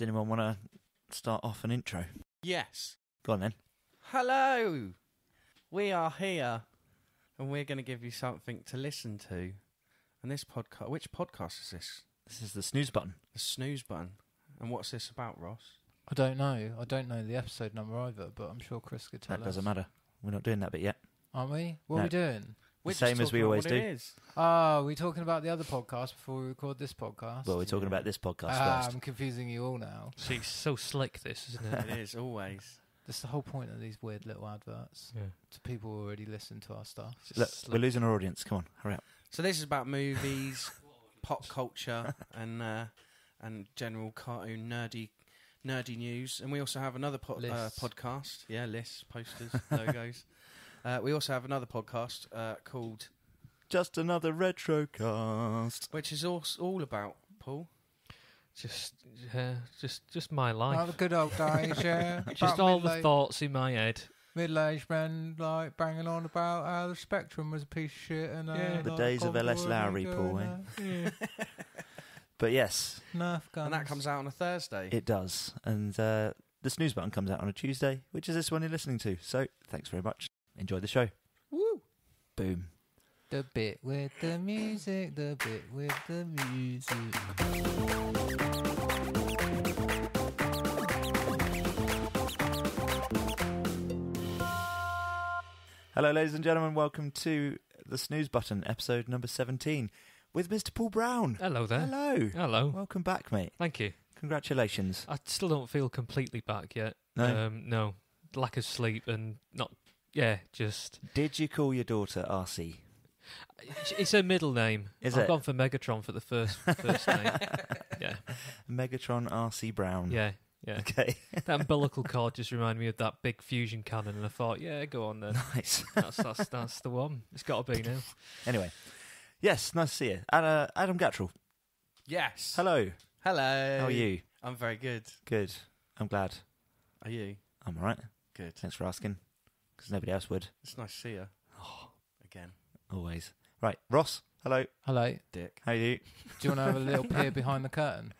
Does anyone want to start off an intro? Yes. Go on then. Hello. We are here, and we're going to give you something to listen to. And this podcast, which podcast is this? This is the SNEWS Button. The SNEWS Button. And what's this about, Ross? I don't know. I don't know the episode number either, but I'm sure Chris could tell us. That doesn't matter. We're not doing that bit yet. Aren't we? What No. are we doing? We're Same just as we talking about always what do. it is. Oh, are we talking about the other podcast before we record this podcast? Well, we're talking about this podcast first. I'm confusing you all now. See, it's so slick, this, isn't it? It is, always. That's the whole point of these weird little adverts. Yeah. To people who already listen to our stuff. It's Look, slick. we're losing our audience. Come on, hurry up. So this is about movies, pop culture, and general cartoon nerdy news. And we also have another Lists. podcast. Yeah, lists, posters, logos. We also have another podcast called... Just another retrocast. Which is all about, Paul? Just my life. Like the good old days, yeah. Just all the thoughts in my head. Middle-aged men like banging on about how the Spectrum was a piece of shit. And Yeah. The like, days of Commodore L.S. Lowry, and, Paul, Yeah. But yes, Nerf guns. And that comes out on a Thursday. it does. And the SNEWS Button comes out on a Tuesday, which is this one you're listening to. So thanks very much. Enjoy the show. Woo! Boom. The bit with the music, the bit with the music. Hello, ladies and gentlemen. Welcome to the SNEWS Button, episode number 17, with Mr. Paul Brown. Hello there. Hello. Hello. Welcome back, mate. Thank you. Congratulations. I still don't feel completely back yet. No? No. Lack of sleep and not... Yeah, just... Did you call your daughter RC? It's a middle name. Is I've it? gone for Megatron for the first name. Yeah. Megatron RC Brown. Yeah. Okay. That umbilical cord just reminded me of that big fusion cannon, and I thought, yeah, go on then. Nice. That's the one. It's got to be now. Anyway. Yes, nice to see you. Adam Gattrell. Yes. Hello. Hello. How are you? I'm very good. Good. I'm glad. Are you? I'm all right. Good. Thanks for asking. Because nobody else would. It's nice to see you. Again. Always. Right. Ross. Hello. Hello. Dick. How are you? Do you want to have a little peer behind the curtain?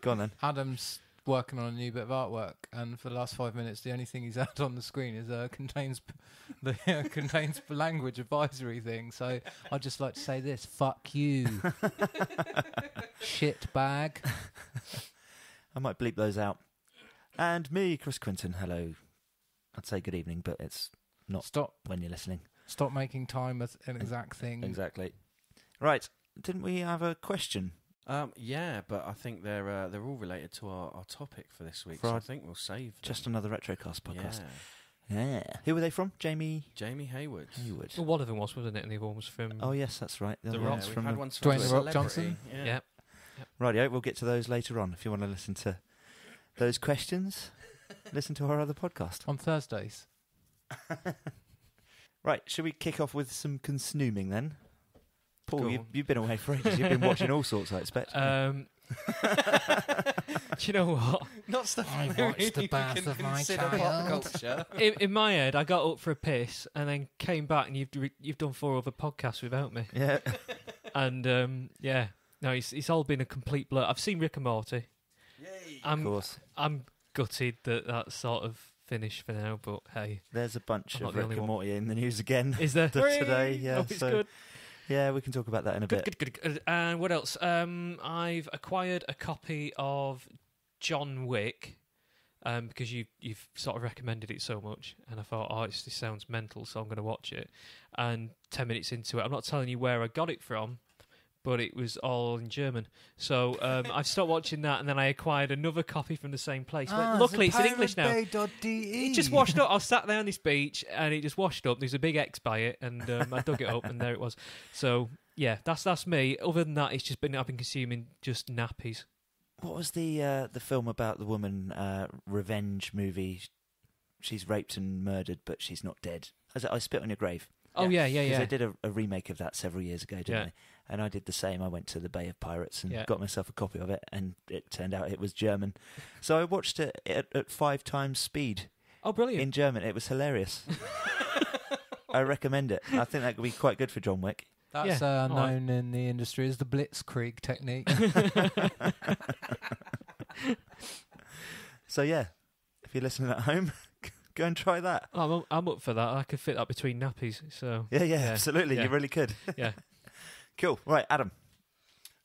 Go on then. Adam's working on a new bit of artwork, and for the last 5 minutes, the only thing he's had on the screen is contains the language advisory thing. So I'd just like to say this: fuck you, shit bag. I might bleep those out. And me, Chris Quinton. Hello. I'd say good evening, but it's not Stop when you're listening. making time as an exact thing. Exactly. Right. Didn't we have a question? Yeah, but I think they're all related to our topic for this week, For so our- I think we'll save them. Just another Retrocast podcast. Yeah. Yeah. Who were they from? Jamie Haywood. Haywood. Well, one of them was, wasn't it? And the other one was from... Oh, yes, that's right. The other Rock. one's We've from had the- ones from Dwayne The Rock Celebrity. Johnson? Yeah. Rightio, we'll get to those later on. If you want to listen to those questions, listen to our other podcast. On Thursdays. Right, should we kick off with some consnewming then? Paul, Go you've been away for ages. You've been watching all sorts, I expect. Do you know what? Not stuff I that watched the you birth can of my consider pop child. culture. In my head, I got up for a piss and then came back, and you've done 4 other podcasts without me. Yeah. And yeah, no, it's all been a complete blur. I've seen Rick and Morty. Yay. Of course. I'm gutted that that's sort of finished for now, but hey, There's a bunch I'm of not the Rick only and one. Morty in the news again. is there Today, yeah. Hope it's so, good. Yeah, we can talk about that in a bit. Good. And what else? I've acquired a copy of John Wick because you've sort of recommended it so much, and I thought, this sounds mental, so I'm going to watch it. And 10 minutes into it, I'm not telling you where I got it from, but it was all in German. So I've stopped watching that, and then I acquired another copy from the same place. But luckily, it's in English now. It just washed up. I was sat there on this beach, and it just washed up. There's a big X by it, and I dug it up, and there it was. So yeah, that's me. Other than that, I've been consuming just nappies. What was the film about the woman, revenge movie? She's raped and murdered, but she's not dead. I Spit on Your Grave. Oh yeah. Because they did a remake of that several years ago, didn't Yeah. they? And I did the same. I went to the Bay of Pirates and Yeah. got myself a copy of it, and it turned out it was German. So I watched it at 5 times speed Oh, brilliant. in German. It was hilarious. I recommend it. I think that could be quite good for John Wick. That's Yeah, all right. known in the industry as the blitzkrieg technique. So yeah, if you're listening at home, go and try that. I'm up for that. I could fit that between nappies. So Yeah, absolutely. yeah. You really could. yeah. Cool. Right, Adam.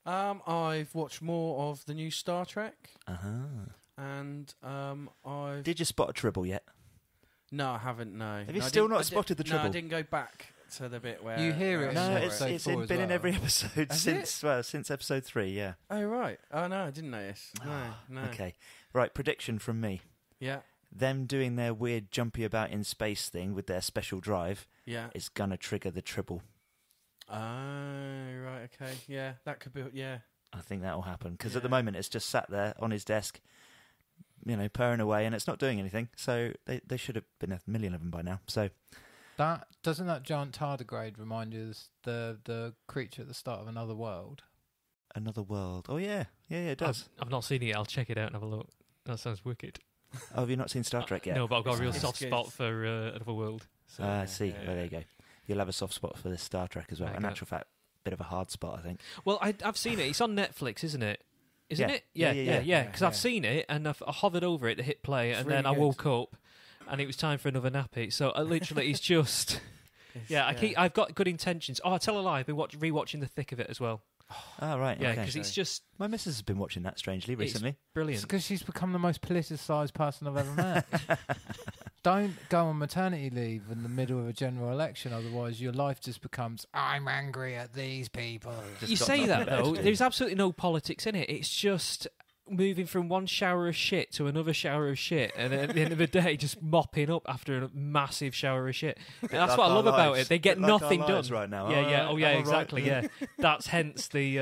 I've watched more of the new Star Trek, and I've... Did you spot a tribble yet? No, I haven't, no. Have you No, I still didn't- not spotted the No, tribble? I didn't go back to the bit where... You hear where it I No, saw it's episode 4 been as in well. every episode Has since episode 3, yeah. Oh, right. Oh, no, I didn't notice. No. Okay. Right, prediction from me. Yeah, Them doing their weird jumpy about in space thing with their special drive yeah. is going to trigger the tribble. Oh, right, okay. Yeah, that could be... Yeah. I think that will happen because at Yeah. the moment it's just sat there on his desk, purring away, and it's not doing anything. So they should have been a million of them by now. So Doesn't that giant tardigrade remind you of the creature at the start of Another World? Another World. Oh yeah, it does. I've not seen it yet. I'll check it out and have a look. That sounds wicked. Oh, have you not seen Star Trek yet? No, but I've got a real It's soft good. spot for Another World. So, I see. yeah, Well, there you go. You'll have a soft spot for this Star Trek as well. There you In go. actual fact, bit of a hard spot, I think. Well, I've seen it. It's on Netflix, isn't it? Isn't Yeah. it? Yeah. Yeah, Because I've yeah. seen it and I hovered over it to hit play, It's and really then I good. woke up, and it was time for another nappy. So literally, it's just I've got good intentions. Oh, I tell a lie. I've been rewatching The Thick of It as well. Oh, right. Yeah, okay. because it's just My missus has been watching that strangely recently. It's brilliant. because she's become the most politicised person I've ever met. Don't go on maternity leave in the middle of a general election, otherwise your life just becomes, I'm angry at these people. Just You got say nothing that better to though. do. There's absolutely no politics in it. It's just moving from one shower of shit to another shower of shit, and at the end of the day, just mopping up after a massive shower of shit. And that's like what I our love about lives. it. They get Bit like our nothing done lives right now. Yeah, yeah. Alright, Oh, yeah. I'm Exactly. alright. Yeah. That's hence the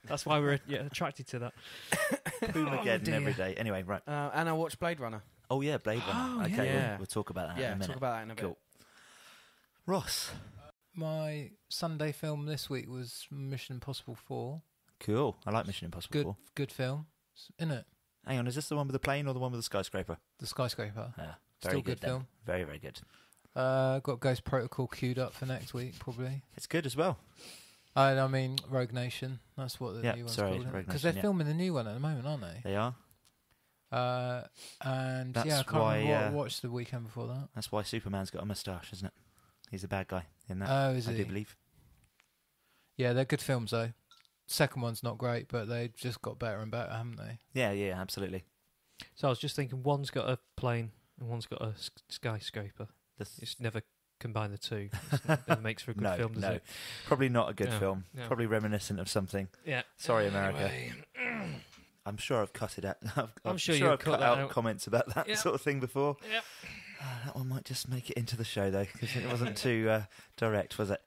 That's why we're attracted to that. Boom-ageddon dear. every day. Anyway, right. And I watched Blade Runner. Oh yeah, Blade Runner. Oh, Okay, yeah. we'll talk about that in Yeah, a minute. talk about that in a bit. Cool. Ross. My Sunday film this week was Mission Impossible 4. Cool. I like Mission Impossible Good 4. good film. Isn't it? Hang on, is this the one with the plane or the one with the skyscraper? The Skyscraper. Yeah, Still very good then. film. Very, very good. Got Ghost Protocol queued up for next week, probably. It's good as well. I mean, Rogue Nation. That's what the Yeah, new one's sorry, called. Rogue Because Nation, they're yeah. filming the new one at the moment, aren't they? They are. And That's yeah, I can't why, remember what I watched the weekend before that. That's why Superman's got a moustache, isn't it? He's the bad guy in that. Oh, is I he? do believe. Yeah, they're good films though. Second one's not great, but they've just got better and better, haven't they? Yeah, absolutely. So I was just thinking, one's got a plane and one's got a skyscraper. This- It's never combine the two. That makes for a good no, film, does no. it? Probably not a good No, film. no. Probably reminiscent of something. Yeah. Sorry, America. Anyway. I'm sure I've cut it out. I'm sure you've I've cut cut that out out. comments about that Yeah. sort of thing before. Yep. That one might just make it into the show, though, because it wasn't too direct, was it?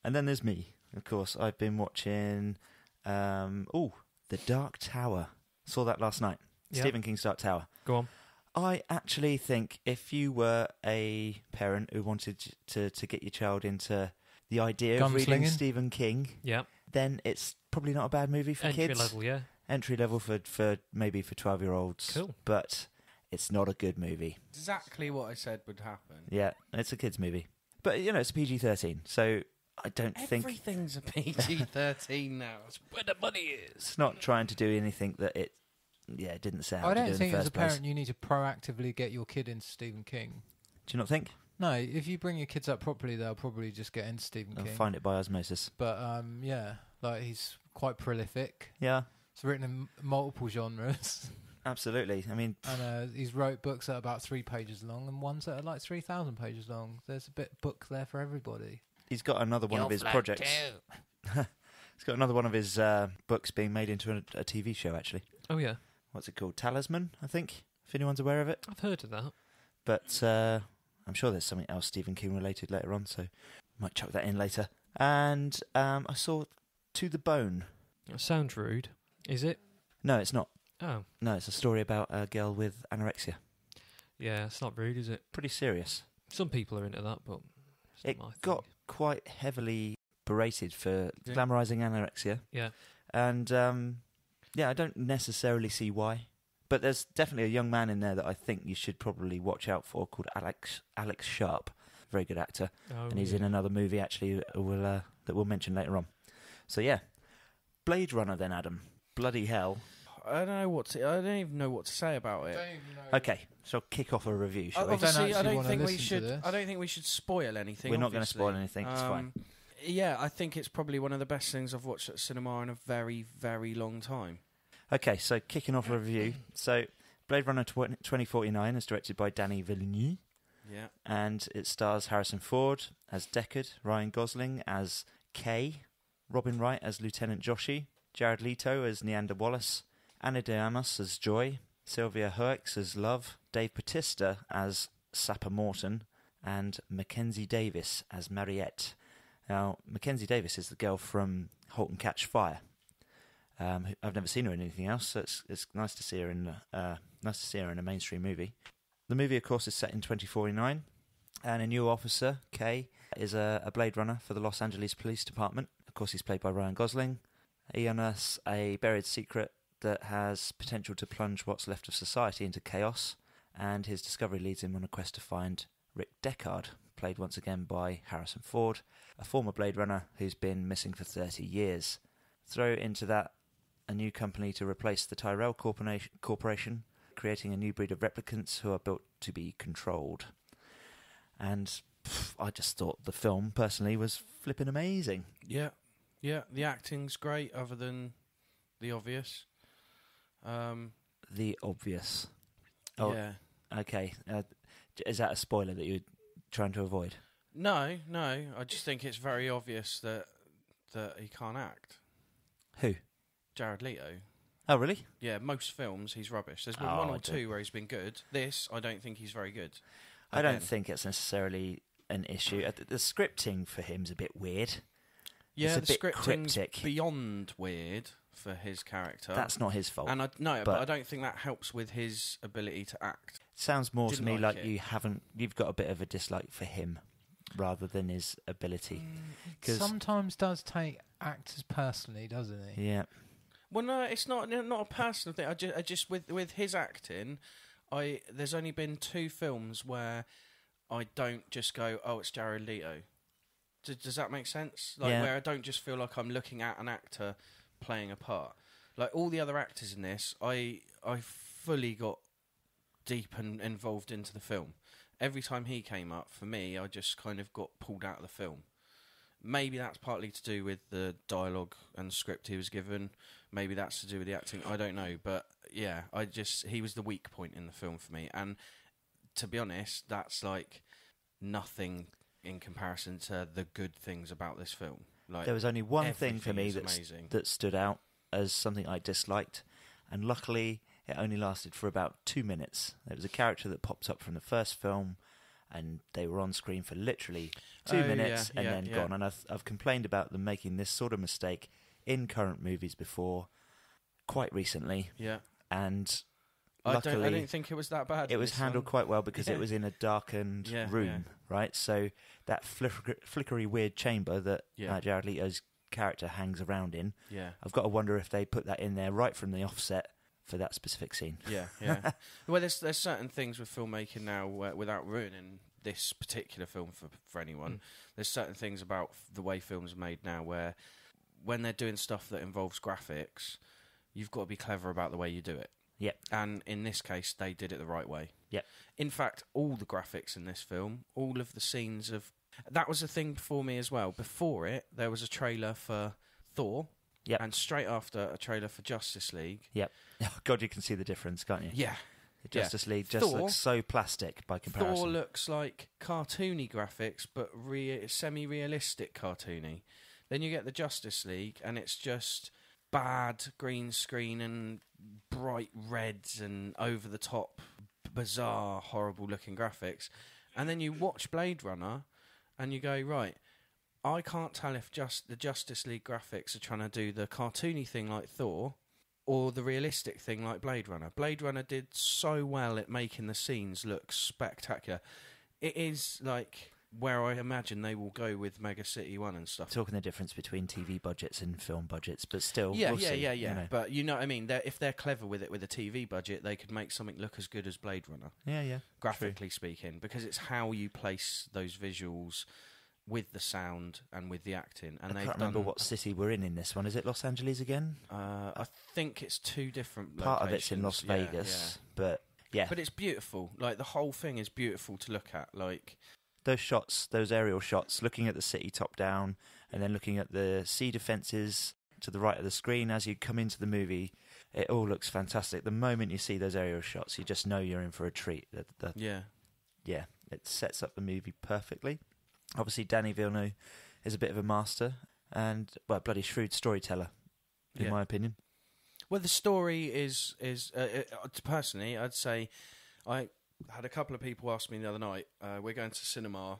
And then there's me, of course. I've been watching, The Dark Tower. Saw that last night. Yeah. Stephen King's Dark Tower. Go on. I actually think if you were a parent who wanted to get your child into the idea of reading Gunslinging? Stephen King, Yeah. then it's probably not a bad movie for Entry kids. level, yeah. Entry level for maybe for 12-year-olds. Cool. But it's not a good movie. Exactly what I said would happen. Yeah, it's a kids' movie. But, it's a PG-13, so I don't think Everything's a PG-13 now. That's where the money is. it's not trying to do anything that it didn't say how I to do don't in think the as a first place. parent you need to proactively get your kid into Stephen King. Do you not think? No, if you bring your kids up properly, they'll probably just get into Stephen I'll King. find it by osmosis. But yeah, like he's quite prolific. Yeah, It's written in multiple genres, absolutely. I mean, and he's wrote books that are about 3 pages long and ones that are like 3,000 pages long. There's a bit book there for everybody. he's got another one of his projects. He's got another one of his books being made into a TV show, actually. Oh, yeah. What's it called? Talisman, I think, if anyone's aware of it. I've heard of that. But I'm sure there's something else Stephen King related later on, so might chuck that in later. And I saw To the Bone. That sounds rude. Is it? No, it's not. Oh. No, it's a story about a girl with anorexia. Yeah, it's not rude, is it? Pretty serious. Some people are into that, but it's It not my got thing. quite heavily berated for Yeah. glamorising anorexia. Yeah. And, I don't necessarily see why. But there's definitely a young man in there that I think you should probably watch out for called Alex Sharp. Very good actor. Oh, And he's yeah. in another movie, actually, that we'll mention later on. So, yeah. Blade Runner, then, Adam. Bloody hell. I don't know what to. I don't even know what to say about it. Okay, so kick off a review, shall we? Obviously, I actually don't wanna think we listen to should. this. I don't think we should spoil anything. We're not going to obviously. spoil anything. It's fine. Yeah, I think it's probably one of the best things I've watched at cinema in a very, very long time. Okay, so kicking off a review. So Blade Runner 2049 is directed by Denis Villeneuve, Yeah. and it stars Harrison Ford as Deckard, Ryan Gosling as Kay, Robin Wright as Lieutenant Joshi, Jared Leto as Neander Wallace, Ana de Armas as Joy, Sylvia Hoeks as Love, Dave Bautista as Sapper Morton, and Mackenzie Davis as Mariette. Now, Mackenzie Davis is the girl from *Halt and Catch Fire*. I've never seen her in anything else, so it's nice to see her in a mainstream movie. The movie, of course, is set in 2049, and a new officer, Kay, is a Blade Runner for the Los Angeles Police Department. Of course, he's played by Ryan Gosling. He unearths a buried secret that has potential to plunge what's left of society into chaos, and his discovery leads him on a quest to find Rick Deckard, played once again by Harrison Ford, a former Blade Runner who's been missing for 30 years. Throw into that a new company to replace the Tyrell Corporation, creating a new breed of replicants who are built to be controlled. And I just thought the film, personally, was flipping amazing. Yeah. The acting's great, other than the obvious. The obvious. Oh, Yeah. okay. Is that a spoiler that you're trying to avoid? No. I just think it's very obvious that he can't act. Who? Jared Leto. Oh, really? Yeah, most films he's rubbish. There's been Oh, one I or don't- two where he's been good. This, I don't think he's very good. I don't Again. think it's necessarily an issue. The scripting for him's a bit weird. Yeah, it's the a bit scripting's cryptic. beyond weird for his character. That's not his fault. and but but- I don't think that helps with his ability to act. Sounds more to Didn't me like like it. you've got a bit of a dislike for him rather than his ability. 'Cause- Sometimes does take actors personally, doesn't he? Yeah. Well, no, it's not a personal thing. I just with his acting, there's only been 2 films where I don't just go, oh, it's Jared Leto. Does that make sense? Like, Yeah. where I don't just feel like I'm looking at an actor playing a part. Like, all the other actors in this, I fully got deep and involved into the film. Every time he came up, for me, I just kind of got pulled out of the film. Maybe that's partly to do with the dialogue and script he was given. Maybe that's to do with the acting. I don't know. But, yeah, he was the weak point in the film for me. And to be honest, that's like nothing in comparison to the good things about this film. Like, There was only one thing for me everything is amazing. that stood out as something I disliked, and luckily it only lasted for about 2 minutes. There was a character that popped up from the first film, and they were on screen for literally 2 Oh, minutes yeah, and yeah, then yeah. gone. And I've complained about them making this sort of mistake in current movies before, quite recently, Yeah. and I luckily don't think it was that bad. it was this handled one. quite well because Yeah. it was in a darkened Yeah, room, right? So that flickery weird chamber that Yeah. Jared Leto's character hangs around in, Yeah. I've got to wonder if they put that in there right from the offset for that specific scene. Yeah. Well, there's certain things with filmmaking now where, without ruining this particular film for anyone, there's certain things about the way films are made now where when they're doing stuff that involves graphics, you've got to be clever about the way you do it. Yep. And in this case, they did it the right way. Yep. In fact, all the graphics in this film, all of the scenes of... That was a thing before me as well. Before it, there was a trailer for Thor. Yep. And straight after, a trailer for Justice League. Yep. Oh, God, you can see the difference, can't you? Yeah. Justice League just Thor- looks so plastic by comparison. Thor looks like cartoony graphics, but semi-realistic cartoony. Then you get the Justice League, and it's just bad green screen and bright reds and over-the-top, bizarre, horrible-looking graphics. And then you watch Blade Runner, and you go, right, I can't tell if just the Justice League graphics are trying to do the cartoony thing like Thor or the realistic thing like Blade Runner. Blade Runner did so well at making the scenes look spectacular. It is like where I imagine they will go with Mega City 1 and stuff. Talking the difference between TV budgets and film budgets, but still, Yeah, we'll see, yeah. you know. But you know what I mean? If they're clever with it with a TV budget, they could make something look as good as Blade Runner, Yeah. graphically speaking, because it's how you place those visuals with the sound and with the acting. And I can't remember what city we're in this one. Is it Los Angeles again? I think it's two different Part locations. of it's in Las Vegas, but yeah. But it's beautiful. Like, the whole thing is beautiful to look at. Like, those shots, those aerial shots, looking at the city top down, and then looking at the sea defences to the right of the screen as you come into the movie, it all looks fantastic. The moment you see those aerial shots, you just know you're in for a treat. Yeah, it sets up the movie perfectly. Obviously, Danny Villeneuve is a bit of a master and, well, bloody shrewd storyteller, in my opinion. Well, the story is personally, I'd say, I had a couple of people ask me the other night, we're going to cinema,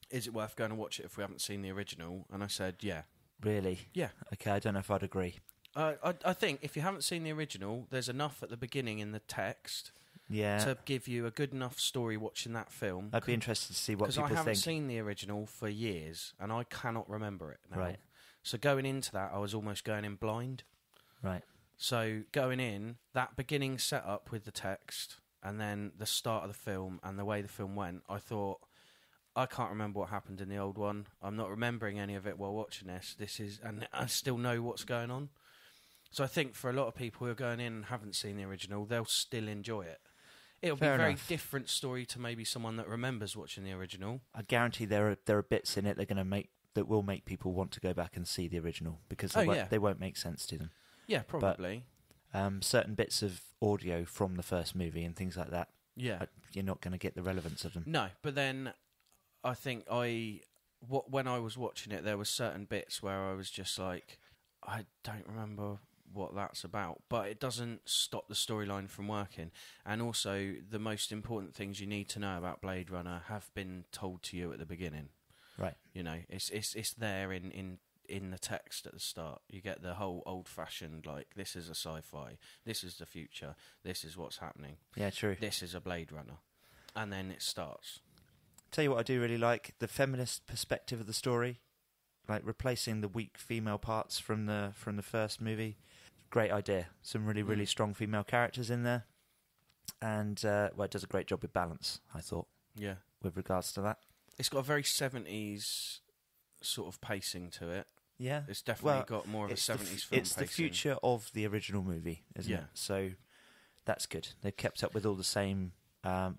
is it worth going to watch it if we haven't seen the original? And I said, yeah. Really? Yeah. Okay, I don't know if I'd agree. I think if you haven't seen the original, there's enough at the beginning in the text to give you a good enough story watching that film. I'd be interested to see what people think. Because I haven't seen the original for years, and I cannot remember it now. Right. So going into that, I was almost going in blind. Right. So going in, that beginning setup with the text, and then the start of the film, and the way the film went, I thought, I can't remember what happened in the old one. I'm not remembering any of it while watching this. And I still know what's going on. So I think for a lot of people who are going in and haven't seen the original, they'll still enjoy it. It'll be a very different story to maybe someone that remembers watching the original. I guarantee there are bits in it that will make people want to go back and see the original, because they won't make sense to them. Yeah, probably. But, certain bits of audio from the first movie and things like that, you're not going to get the relevance of them. No, but then I think when I was watching it, there were certain bits where I was just like, I don't remember what that's about, but it doesn't stop the storyline from working. And also, the most important things you need to know about Blade Runner have been told to you at the beginning. Right. You know, it's there in the text at the start. You get the whole old-fashioned, like, this is a sci-fi, this is the future, this is what's happening. Yeah, true. This is a Blade Runner. And then it starts. Tell you what I do really like, the feminist perspective of the story, like replacing the weak female parts from the first movie. Great idea. Some really, really strong female characters in there. And, it does a great job with balance, I thought. Yeah. With regards to that. It's got a very 70s sort of pacing to it. Yeah. It's definitely got more of a 70s film It's pacing. the future of the original movie, isn't it? So that's good. They've kept up with all the same...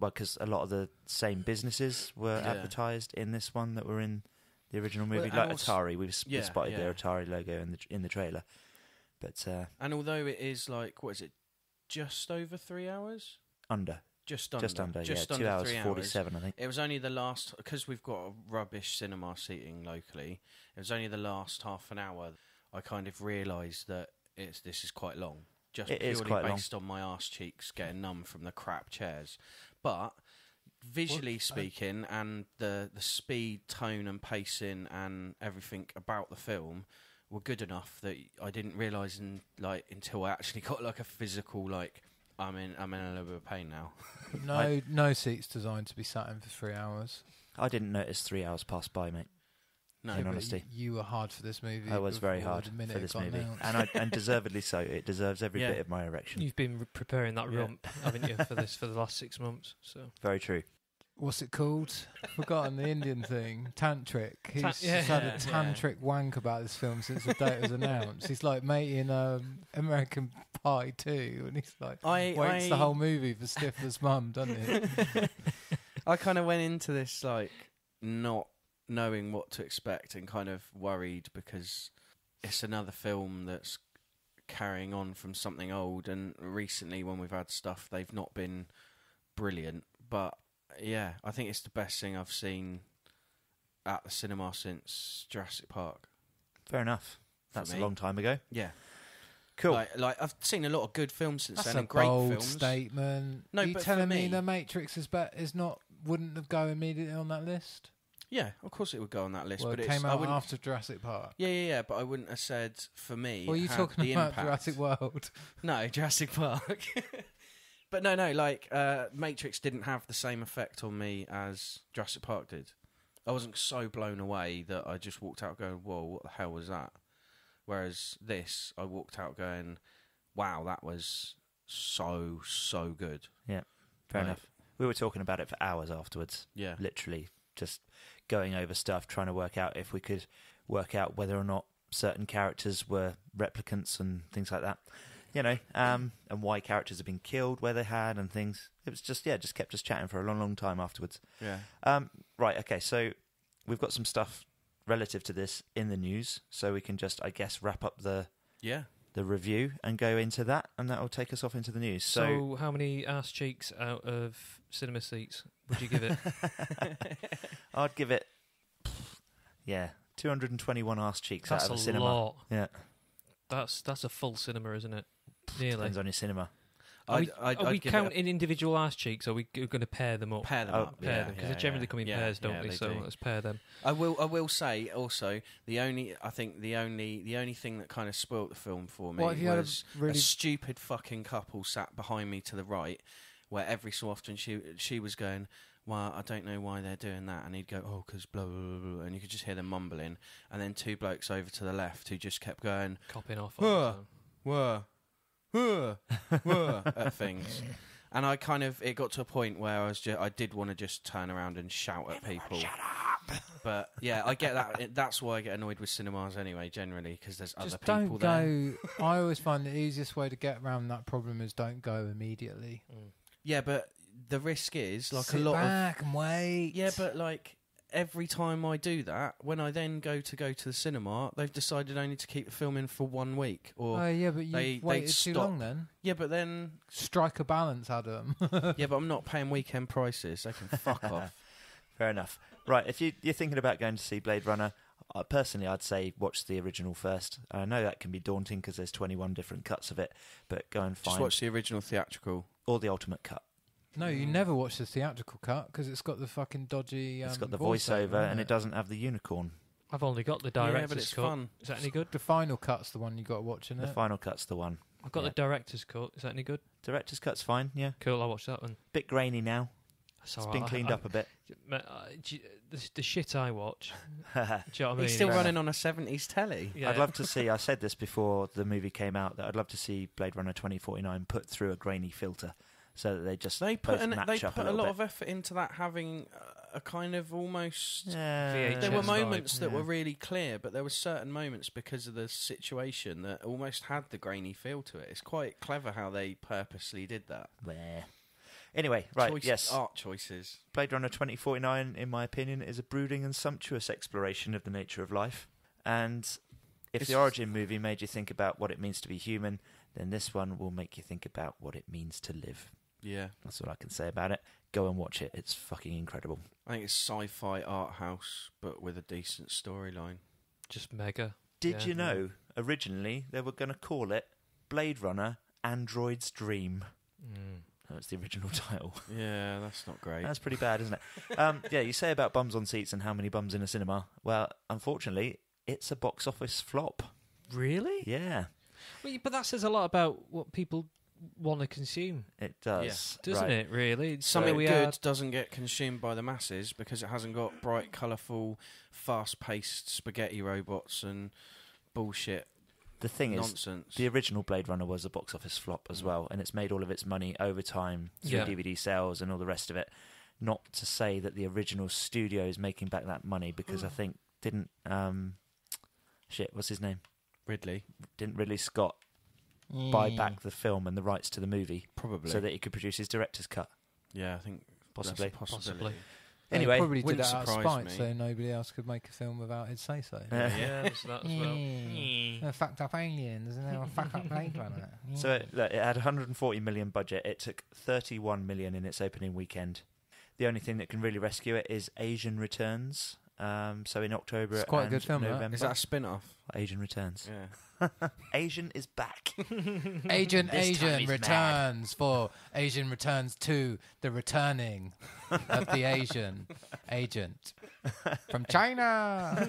because a lot of the same businesses were advertised in this one that were in the original movie. Well, like Atari, we spotted their Atari logo in the trailer. But and although it is like, what is it, just over 3 hours? Just under, 2 hours 47, I think. It was only the last, because we've got a rubbish cinema seating locally, it was only the last half an hour I kind of realised that this is quite long. Just purely based on my arse cheeks getting numb from the crap chairs. But visually speaking, and the speed, tone and pacing and everything about the film were good enough that I didn't realise until I actually got like a physical, like, I'm in a little bit of pain now. No seats designed to be sat in for 3 hours. I didn't notice 3 hours passed by, mate. No, in honesty, you were hard for this movie. I was very hard for this movie, and deservedly so. It deserves every bit of my erection. You've been preparing that rump, haven't you, for the last 6 months? So very true. What's it called? Forgotten the Indian thing. Tantric. He's had a tantric wank about this film since the date was announced. He's like mating American Pie 2, and he's like waits the whole movie for Stifler's mum, doesn't he? I kind of went into this like not knowing what to expect and kind of worried because it's another film that's carrying on from something old, and recently when we've had stuff, they've not been brilliant. But yeah, I think it's the best thing I've seen at the cinema since Jurassic Park. Fair enough. That's a long time ago. Yeah. Cool. Like I've seen a lot of good films since then, and great great films. Statement. No, Are you but telling for me The Matrix wouldn't have go immediately on that list? Yeah, of course it would go on that list. Well, but it came out after Jurassic Park. Yeah, but I wouldn't have said, for me... Well, are you talking about impact. Jurassic World? No, Jurassic Park. But no, like, Matrix didn't have the same effect on me as Jurassic Park did. I wasn't so blown away that I just walked out going, whoa, what the hell was that? Whereas this, I walked out going, wow, that was so good. Yeah, fair enough. We were talking about it for hours afterwards. Yeah. Literally just going over stuff, trying to work out if we could work out whether or not certain characters were replicants and things like that. And why characters have been killed where they had and things. It was just kept us chatting for a long, long time afterwards. Yeah. Right, okay, so we've got some stuff relative to this in the news, so we can just, I guess, wrap up the review and go into that, and that will take us off into the news. So how many ass cheeks out of cinema seats would you give it? I'd give it, 221 ass cheeks That's out of a a cinema. lot. Yeah. That's a full cinema, isn't it? Nearly. Depends on your cinema. Are we counting individual ass cheeks, or are we going to pair them up? Pair them up. Pair them, because they generally come in pairs, don't they? So do. let's pair them. I will say also the only thing that kind of spoilt the film for me was a stupid fucking couple sat behind me to the right, where every so often she was going, well, I don't know why they're doing that, and he'd go, oh, because blah, blah, blah, blah, and you could just hear them mumbling, and then two blokes over to the left who just kept going, copping off. At things. And it got to a point where I did want to just turn around and shout at people. Shut up! But yeah, I get that. That's why I get annoyed with cinemas anyway, generally, because there's other people there. I always find the easiest way to get around that problem is don't go immediately. Yeah, but the risk is Sit back and wait. Yeah, but every time I do that, when I then go to the cinema, they've decided only to keep the film in for 1 week. Or but you waited too long then. Yeah, but then strike a balance, Adam. Yeah, but I'm not paying weekend prices. They can fuck off. Fair enough. Right, if you're thinking about going to see Blade Runner, personally, I'd say watch the original first. I know that can be daunting because there's 21 different cuts of it, but go and find... Just watch the original theatrical. Or the ultimate cut. No, you never watch the theatrical cut because it's got the fucking dodgy. It's got the voiceover and it doesn't have the unicorn. I've only got the director's but it's cut. fun. Is that any good? The final cut's the one you got to watch, isn't it? The final cut's the one. I've got the director's cut. Is that any good? Director's cut's fine, yeah. Cool, I'll watch that one. Bit grainy now. It's been cleaned up a bit. The shit I watch. Do you know what I mean? He's still running on a 70s telly. Yeah. I'd love to see, I said this before the movie came out, that I'd love to see Blade Runner 2049 put through a grainy filter. So that they put a lot of effort into that, having a kind of almost. Yeah. There were moments that were really clear, but there were certain moments because of the situation that almost had the grainy feel to it. It's quite clever how they purposely did that. Bleh. Anyway, right, art choices. Blade Runner 2049, in my opinion, is a brooding and sumptuous exploration of the nature of life. And if the Origin movie made you think about what it means to be human, then this one will make you think about what it means to live. Yeah. That's what I can say about it. Go and watch it. It's fucking incredible. I think it's sci-fi art house, but with a decent storyline. Just mega. Did you know, originally, they were going to call it Blade Runner Android's Dream? That was the original title. Yeah, that's not great. That's pretty bad, isn't it? You say about bums on seats and how many bums in a cinema. Well, unfortunately, it's a box office flop. Really? Yeah. Well, but that says a lot about what people want to consume. It does. Yeah. Doesn't it, really? Something good doesn't get consumed by the masses because it hasn't got bright, colourful, fast-paced spaghetti robots and bullshit. The thing nonsense. Is, the original Blade Runner was a box office flop as well, and it's made all of its money over time through DVD sales and all the rest of it. Not to say that the original studio is making back that money, because I think what's his name? Didn't Ridley Scott buy back the film and the rights to the movie? Probably. So that he could produce his director's cut? Yeah, I think possibly. Possibly. Anyway, he probably did wouldn't that out of surprise spite, me. so nobody else could make a film without his say-so. Yeah, there's that as well. They're fucked up aliens, and they're fuck up Blade Runner. Yeah. So it had 140 million budget. It took 31 million in its opening weekend. The only thing that can really rescue it is Asian Returns. So in October it's quite and a good film, November. Is that a spin-off? Asian Returns. Yeah. Asian is back. Asian returns for Asian Returns 2, the returning of the Asian agent from China.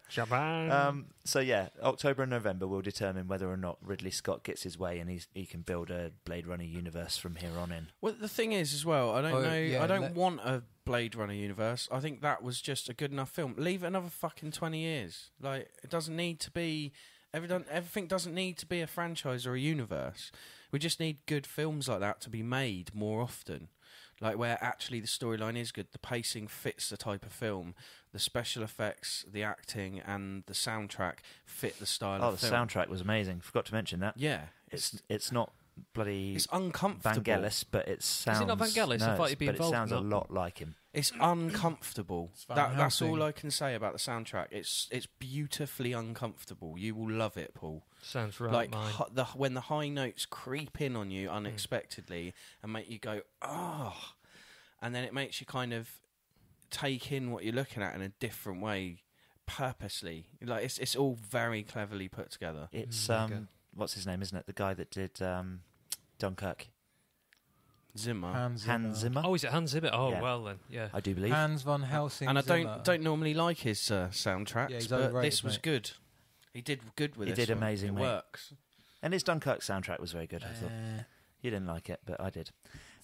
Japan. So yeah, October and November will determine whether or not Ridley Scott gets his way and he can build a Blade Runner universe from here on in. Well, the thing is as well, I don't want a Blade Runner universe. I think that was just a good enough film. Leave it another fucking 20 years. Like, it doesn't need to be Everything doesn't need to be a franchise or a universe. We just need good films like that to be made more often. Like where actually the storyline is good, the pacing fits the type of film, the special effects, the acting, and the soundtrack fit the style of film. Oh, the soundtrack was amazing. Forgot to mention that. Yeah. It's not bloody It's uncomfortable. Vangelis, but it sounds... Is it not Vangelis? No, I thought he'd be but involved it sounds in a that. lot like him. It's uncomfortable. Van That's Helsing. all I can say about the soundtrack. It's beautifully uncomfortable. You will love it, Paul. Sounds right, Like mine. when the high notes creep in on you unexpectedly and make you go, oh, and then it makes you kind of take in what you're looking at in a different way, purposely. Like it's all very cleverly put together. It's Okay. what's his name, isn't it? The guy that did Dunkirk. Zimmer. Hans Zimmer. Oh, is it Hans Zimmer? Oh, Yeah. well then, yeah. I do believe. Hans Van Helsing. And I Zimmer. don't normally like his soundtracks, Yeah, he's but overrated, this was mate. good. He did good with He this did one. amazing, It mate. works. And his Dunkirk soundtrack was very good, I thought. You didn't like it, but I did.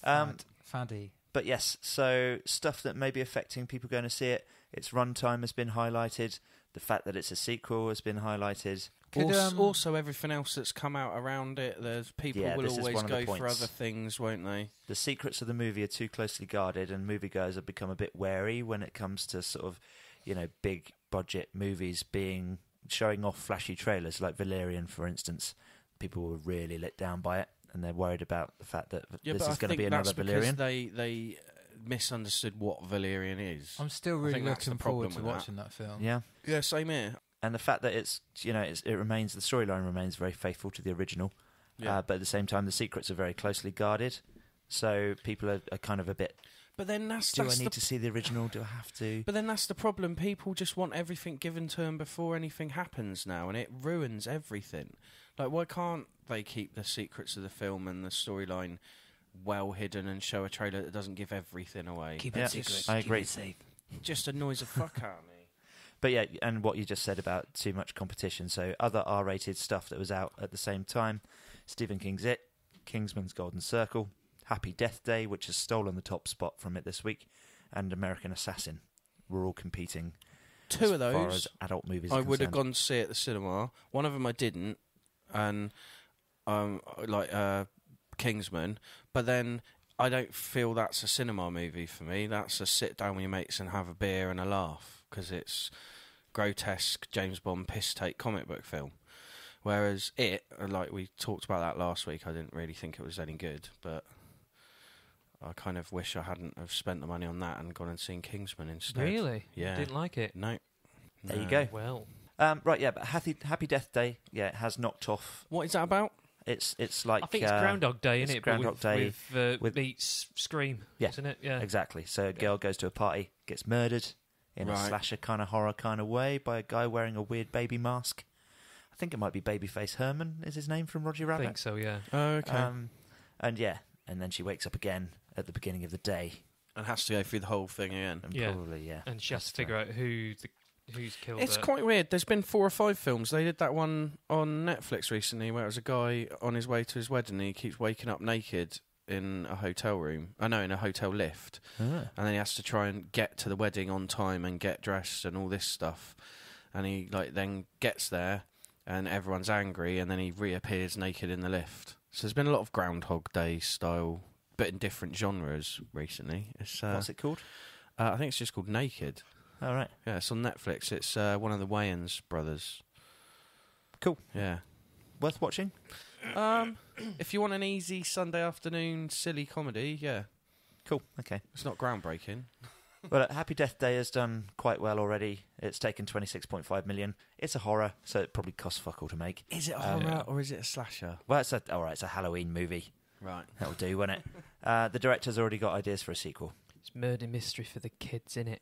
Faddy. But yes, so stuff that may be affecting people going to see it. Its runtime has been highlighted. The fact that it's a sequel has been highlighted. Also, everything else that's come out around it, there's people Yeah, will this is always one of the go for points. other things, won't they? The secrets of the movie are too closely guarded, and moviegoers have become a bit wary when it comes to sort of, big budget movies showing off flashy trailers, like Valerian, for instance. People were really let down by it, and they're worried about the fact that this is going to be another Valerian. They misunderstood what Valerian is. I'm still I really think that's looking the forward problem to with watching that film. Yeah, Yeah, same here. and the fact that the storyline remains very faithful to the original, Yeah. but at the same time the secrets are very closely guarded. So people are kind of a bit. But then Do I need to see the original? Do I have to? But then that's the problem. People just want everything given to them before anything happens now, and it ruins everything. Like, why can't they keep the secrets of the film and the storyline well hidden and show a trailer that doesn't give everything away? Keep it secret. I agree. It just annoys the fuck out of me. But yeah, and what you just said about too much competition. So other R-rated stuff that was out at the same time: Stephen King's It, Kingsman's Golden Circle, Happy Death Day, which has stolen the top spot from it this week, and American Assassin. We're all competing. Two of as far those as adult movies. I are would have concerned. gone to see at the cinema. One of them I didn't, and Kingsman. But then I don't feel that's a cinema movie for me. That's a sit down with your mates and have a beer and a laugh, because it's grotesque James Bond piss take comic book film. Whereas It, like we talked about that last week, I didn't really think it was any good, but I kind of wish I hadn't have spent the money on that and gone and seen Kingsman instead. Really? Yeah. Didn't like it? No. There you No. go. Well, Right, yeah, but Happy Death Day, yeah, it has knocked off. What is that about? It's like I think it's Groundhog Day, it's isn't it? Groundhog Day with meets Scream, Yeah, isn't it? Yeah. exactly. So a girl goes to a party, gets murdered in a Right. slasher kind of horror kind of way by a guy wearing a weird baby mask. I think it might be Babyface Herman is his name from Roger I Rabbit. think so, yeah. Oh, okay. And yeah, and then she wakes up again at the beginning of the day. And has to go through the whole thing again. And Yeah. probably, yeah. And she has to that's figure out who's killed It's her. quite weird. There's been 4 or 5 films. They did that one on Netflix recently where it was a guy on his way to his wedding and he keeps waking up naked in a hotel room. I know, in a hotel lift. Ah. And then he has to try and get to the wedding on time and get dressed and all this stuff. And he then gets there and everyone's angry and then he reappears naked in the lift. So there's been a lot of Groundhog Day style, but in different genres recently. It's What's it called? I think it's just called Naked. All right. Yeah, it's on Netflix. It's one of the Wayans brothers. Cool. Yeah. Worth watching? If you want an easy Sunday afternoon silly comedy, yeah. Cool. Okay. It's not groundbreaking. Well, Happy Death Day has done quite well already. It's taken 26.5 million. It's a horror, so it probably costs fuck all to make. Is it a Um, horror or is it a slasher? Well, it's a Halloween movie. Right. That'll do, won't it? The director's already got ideas for a sequel. It's murder mystery for the kids, innit?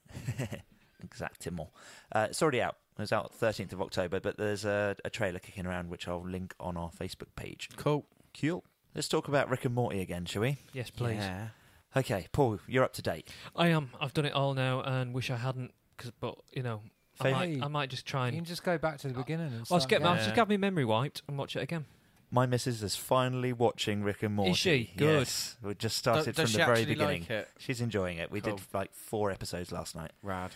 Exactimo. It's already out. It was out 13th of October, but there's a trailer kicking around, which I'll link on our Facebook page. Cool. Cool. Let's talk about Rick and Morty again, shall we? Yes, please. Yeah. Okay, Paul, you're up to date. I am. I've done it all now and wish I hadn't, but, you know, Favourite- I might just try You and... can just go back to the beginning and I'll start I'll again. just have my memory wiped and watch it again. My missus is finally watching Rick and Morty. Is she? Good. Yes. We just started Does from she the very actually beginning. like it? She's enjoying it. We Cool. did like 4 episodes last night. Rad.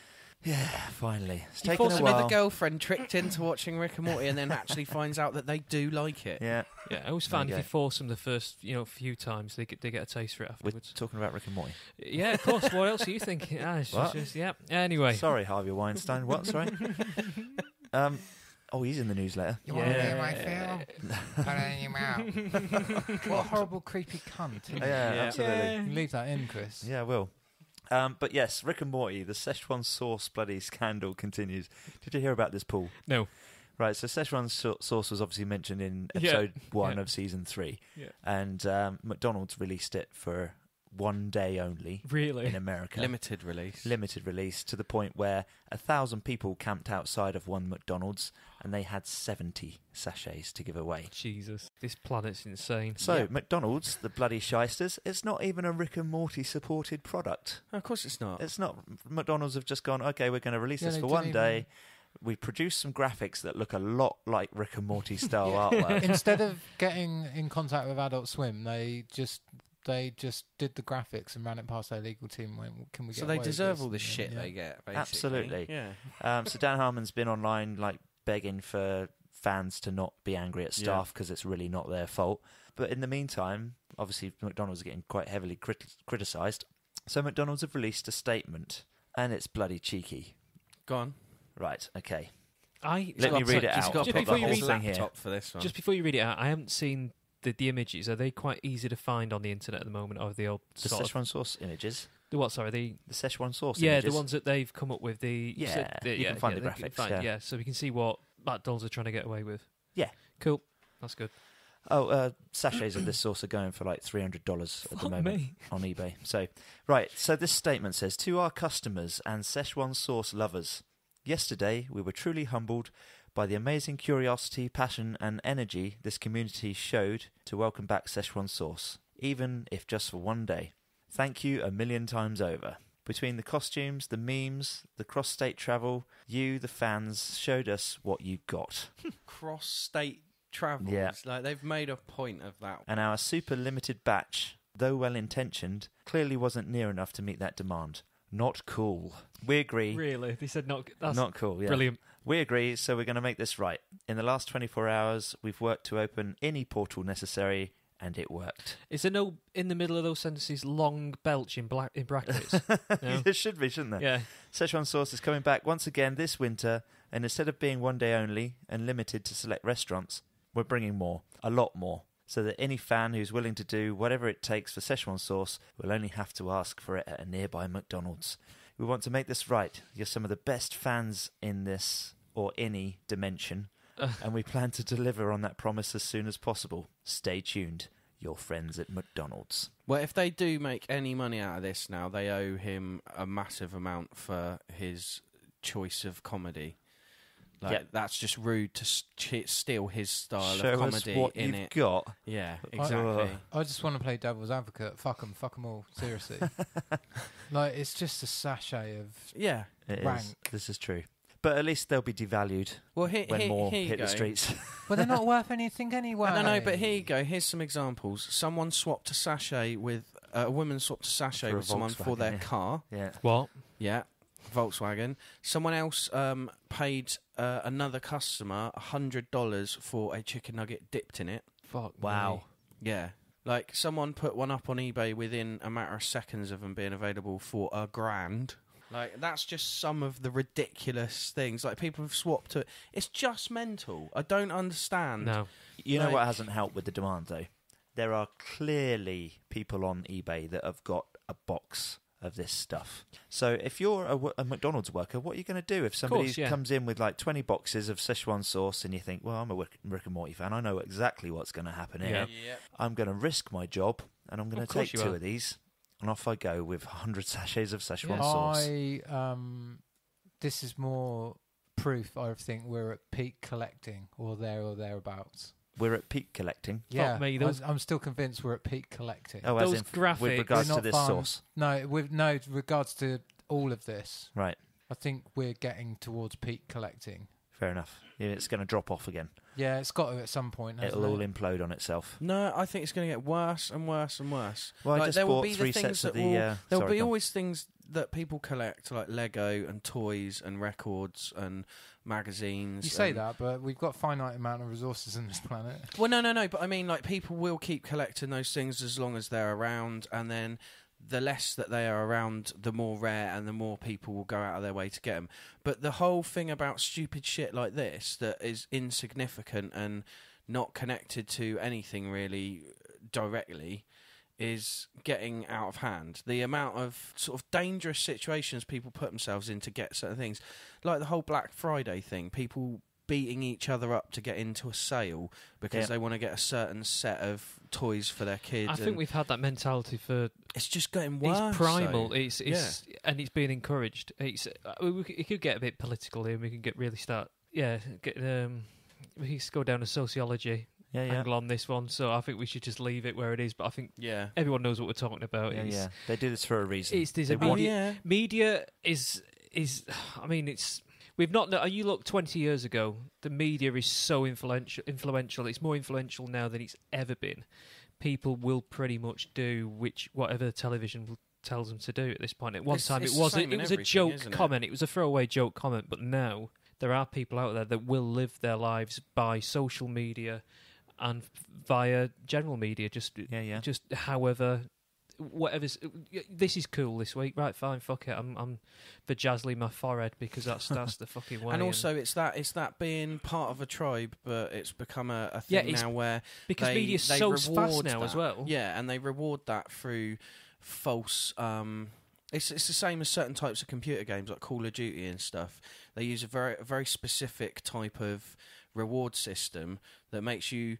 Yeah, finally. It's He taken thought a while. another girlfriend tricked into watching Rick and Morty and then actually finds out that they do like it. Yeah, Yeah, I always There find you if you go. force them the first, few times, they get a taste for it we're afterwards. talking about Rick and Morty. Yeah, of course. What else are you thinking? What? Yeah. Anyway. Sorry, Harvey Weinstein. What? Sorry. He's in the newsletter. You want to hear my film? Put it in your mouth. What a horrible, creepy cunt. Isn't Yeah, Yeah. absolutely. You leave that in, Chris. Yeah, I will. But yes, Rick and Morty, the Szechuan sauce bloody scandal continues. Did you hear about this, Paul? No. Right, so Szechuan sauce was obviously mentioned in episode 1 of season 3. Yeah. And McDonald's released it for 1 day only Really? in America. Limited release. Limited release, to the point where 1,000 people camped outside of one McDonald's and they had 70 sachets to give away. Jesus. This planet's insane. So, Yeah. McDonald's, the bloody shysters, it's not even a Rick and Morty supported product. No, of course it's not. It's not. McDonald's have just gone, okay, we're going to release Yeah, this they for didn't 1 day. We produced some graphics that look a lot like Rick and Morty style artwork. Instead of getting in contact with Adult Swim, they just did the graphics and ran it past their legal team and went, can we get So they away with deserve this? all this And shit then, they get, basically. Absolutely. Yeah. So Dan Harmon's been online, begging for fans to not be angry at staff because it's really not their fault. But in the meantime, obviously McDonald's are getting quite heavily criticised. So McDonald's have released a statement, and it's bloody cheeky. Go on. Right, okay. Let me read it He's out. got to Just put before the you whole read- thing here. laptop for this one. Just before you read it out, I haven't seen the images. Are they quite easy to find on the internet at the moment? Or the old The sort of... Szechuan sauce images. The what, sorry? The Szechuan sauce Yeah, images. the ones that they've come up with. You can find the they can graphics, find- yeah. so we can see what McDonald's are trying to get away with. Yeah. Cool. That's good. Sachets of this sauce are going for like $300 at the Fuck moment me. on eBay. So this statement says, to our customers and Szechuan sauce lovers, yesterday we were truly humbled by the amazing curiosity, passion and energy this community showed to welcome back Szechuan sauce, even if just for 1 day. Thank you a million times over. Between the costumes, the memes, the cross-state travel, you, the fans, showed us what you got. Cross-state travels. Yeah. Like, they've made a point of that. And our super limited batch, though well-intentioned, clearly wasn't near enough to meet that demand. Not cool. We agree. Really? They said not. That's Not cool, yeah. brilliant. We agree, so we're going to make this right. In the last 24 hours, we've worked to open any portal necessary, and it worked. Is there no in the middle of those sentences long belch in brackets? No? There should be, shouldn't there? Yeah. Szechuan sauce is coming back once again this winter, and instead of being 1 day only and limited to select restaurants, we're bringing more, a lot more, so that any fan who's willing to do whatever it takes for Szechuan sauce will only have to ask for it at a nearby McDonald's. We want to make this right. You're some of the best fans in this or any dimension, and we plan to deliver on that promise as soon as possible. Stay tuned. Your friends at McDonald's. Well, if they do make any money out of this now, they owe him a massive amount for his choice of comedy. Like, Yep. that's just rude to steal his style Show of comedy us what in you've it. got. Yeah, exactly. I just want to play devil's advocate. Fuck them all. Seriously. It's just a sachet of Yeah. It is. rank. This is true. But at least they'll be devalued Well, here when more you hit go. the streets. Well, they're not worth anything anyway. No, but here you go. Here's some examples. Someone swapped a sachet with a woman swapped a sachet For a with someone for Volkswagen, their yeah. car. Yeah. What? Yeah, Volkswagen. Someone else paid another customer $100 for a chicken nugget dipped in it. Fuck. Wow. Yeah. Like, someone put one up on eBay within a matter of seconds of them being available for $1,000. Like, that's just some of the ridiculous things. Like, people have swapped it. It's just mental. I don't understand. No. You know Like- what hasn't helped with the demand, though? There are clearly people on eBay that have got a box of this stuff. So if you're a McDonald's worker, what are you going to do if somebody course, yeah. comes in with like 20 boxes of Szechuan sauce and you think, well, I'm a Rick and Morty fan, I know exactly what's going to happen here. Yeah. I'm going to risk my job and I'm going Of to course take you 2 are. of these and off I go with 100 sachets of Szechuan Yeah. sauce. This is more proof, I think, we're at peak collecting or thereabouts. We're at peak collecting. Yeah, me, those- I'm still convinced we're at peak collecting. Oh, Those as in graphics- with regards We're to not this fun. sauce. No, with no regards to all of this. Right. I think we're getting towards peak collecting. Fair enough. Yeah, it's going to drop off again. Yeah, it's got to at some point. hasn't It'll all it? implode on itself. No, I think it's going to get worse and worse and worse. Well, I Like, just there will bought be the 3 things sets of that the... will- There'll sorry, be go on. always things that people collect, like Lego and toys and records and magazines. You say that, but we've got a finite amount of resources on this planet. Well, no. But I mean, like, people will keep collecting those things as long as they're around, and then the less that they are around, the more rare, and the more people will go out of their way to get them. But the whole thing about stupid shit like this that is insignificant and not connected to anything really directly is getting out of hand. The amount of sort of dangerous situations people put themselves in to get certain things, like the whole Black Friday thing, people beating each other up to get into a sale because they want to get a certain set of toys for their kids. I think we've had that mentality for... It's just getting worse. It's primal. So. It's and it's being encouraged. It could get a bit political here, and we can get really start... Yeah, we can go down a sociology angle on this one, so I think we should just leave it where it is. But I think everyone knows what we're talking about. Yeah, they do this for a reason. Media is. I mean, it's. We've not. You look 20 years ago. The media is so influential. It's more influential now than it's ever been. People will pretty much do whatever the television tells them to do at this point. At one time, it was a joke comment. It was a throwaway joke comment. But now there are people out there that will live their lives by social media and via general media, just however, whatever's. This is cool this week, right? Fine, fuck it. I'm vajazzling my forehead because that's the fucking way. And also, it's that being part of a tribe, but it's become a thing now where because media's so fast now as well. Yeah, and they reward that through false. It's the same as certain types of computer games like Call of Duty and stuff. They use a very specific type of reward system that makes you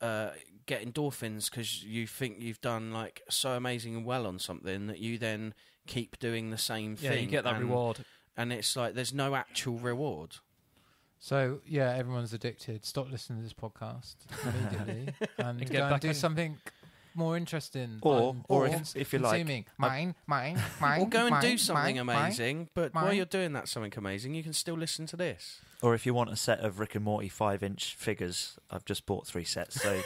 get endorphins because you think you've done like so amazing and well on something that you then keep doing the same thing. Yeah, you get that reward. And it's like there's no actual reward. So, everyone's addicted. Stop listening to this podcast immediately and get go and back do in. something more interesting. Or if you like... Mine. Or go and do something amazing, but while you're doing that something amazing, you can still listen to this. Or if you want a set of Rick and Morty 5-inch figures, I've just bought 3 sets, so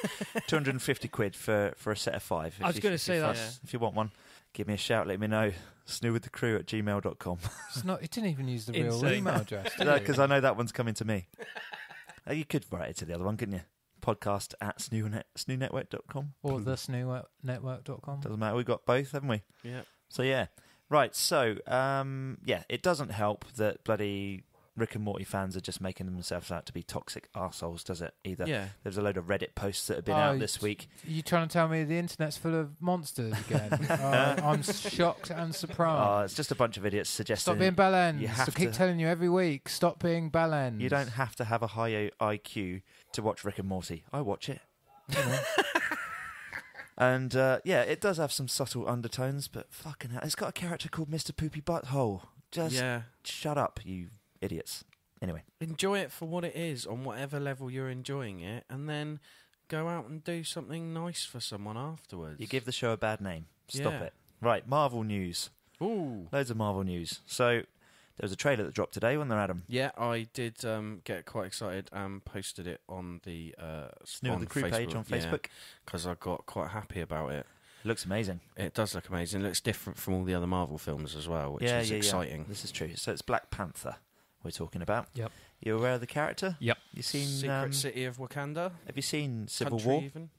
250 quid for a set of 5. I was going to say that. If you want one, give me a shout, let me know. snewwiththecrew@gmail.com. It didn't even use the real email address. Because I know that one's coming to me. You could write it to the other one, couldn't you? podcast@snewnetwork.com. Or the SNEWnetwork.com. Doesn't matter, we've got both, haven't we? Yeah. So, Right, so, it doesn't help that bloody Rick and Morty fans are just making themselves out to be toxic arseholes, does it? Either. Yeah. There's a load of Reddit posts that have been out this week. You trying to tell me the internet's full of monsters again? I'm shocked and surprised. It's just a bunch of idiots suggesting... Stop being bellends. I keep telling you every week, stop being bellends. You don't have to have a high IQ to watch Rick and Morty. I watch it. And, it does have some subtle undertones, but fucking hell. It's got a character called Mr. Poopy Butthole. Just shut up, you idiots. Anyway. Enjoy it for what it is on whatever level you're enjoying it, and then go out and do something nice for someone afterwards. You give the show a bad name. Stop it. Right, Marvel news. Ooh. Loads of Marvel news. So, there was a trailer that dropped today, wasn't there, Adam? Yeah, I did get quite excited and posted it on the SNEW the Crew page on Facebook. Because I got quite happy about it. It looks amazing. It does look amazing. It looks different from all the other Marvel films as well, which is exciting. Yeah. This is true. So it's Black Panther we're talking about. Yep. You aware of the character? Yep. You seen Secret City of Wakanda? Have you seen Civil Country War? Even?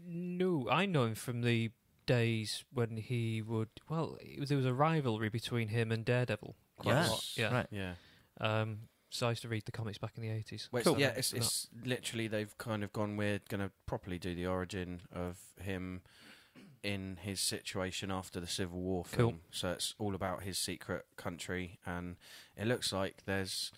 No, I know him from the days when he would... Well, there was a rivalry between him and Daredevil. Quite a lot. Yeah. Right. Yeah. So I used to read the comics back in the 80s. Well, cool. Yeah, it's literally they've kind of gone, we're going to properly do the origin of him in his situation after the Civil War film. Cool. So it's all about his secret country, and it looks like there's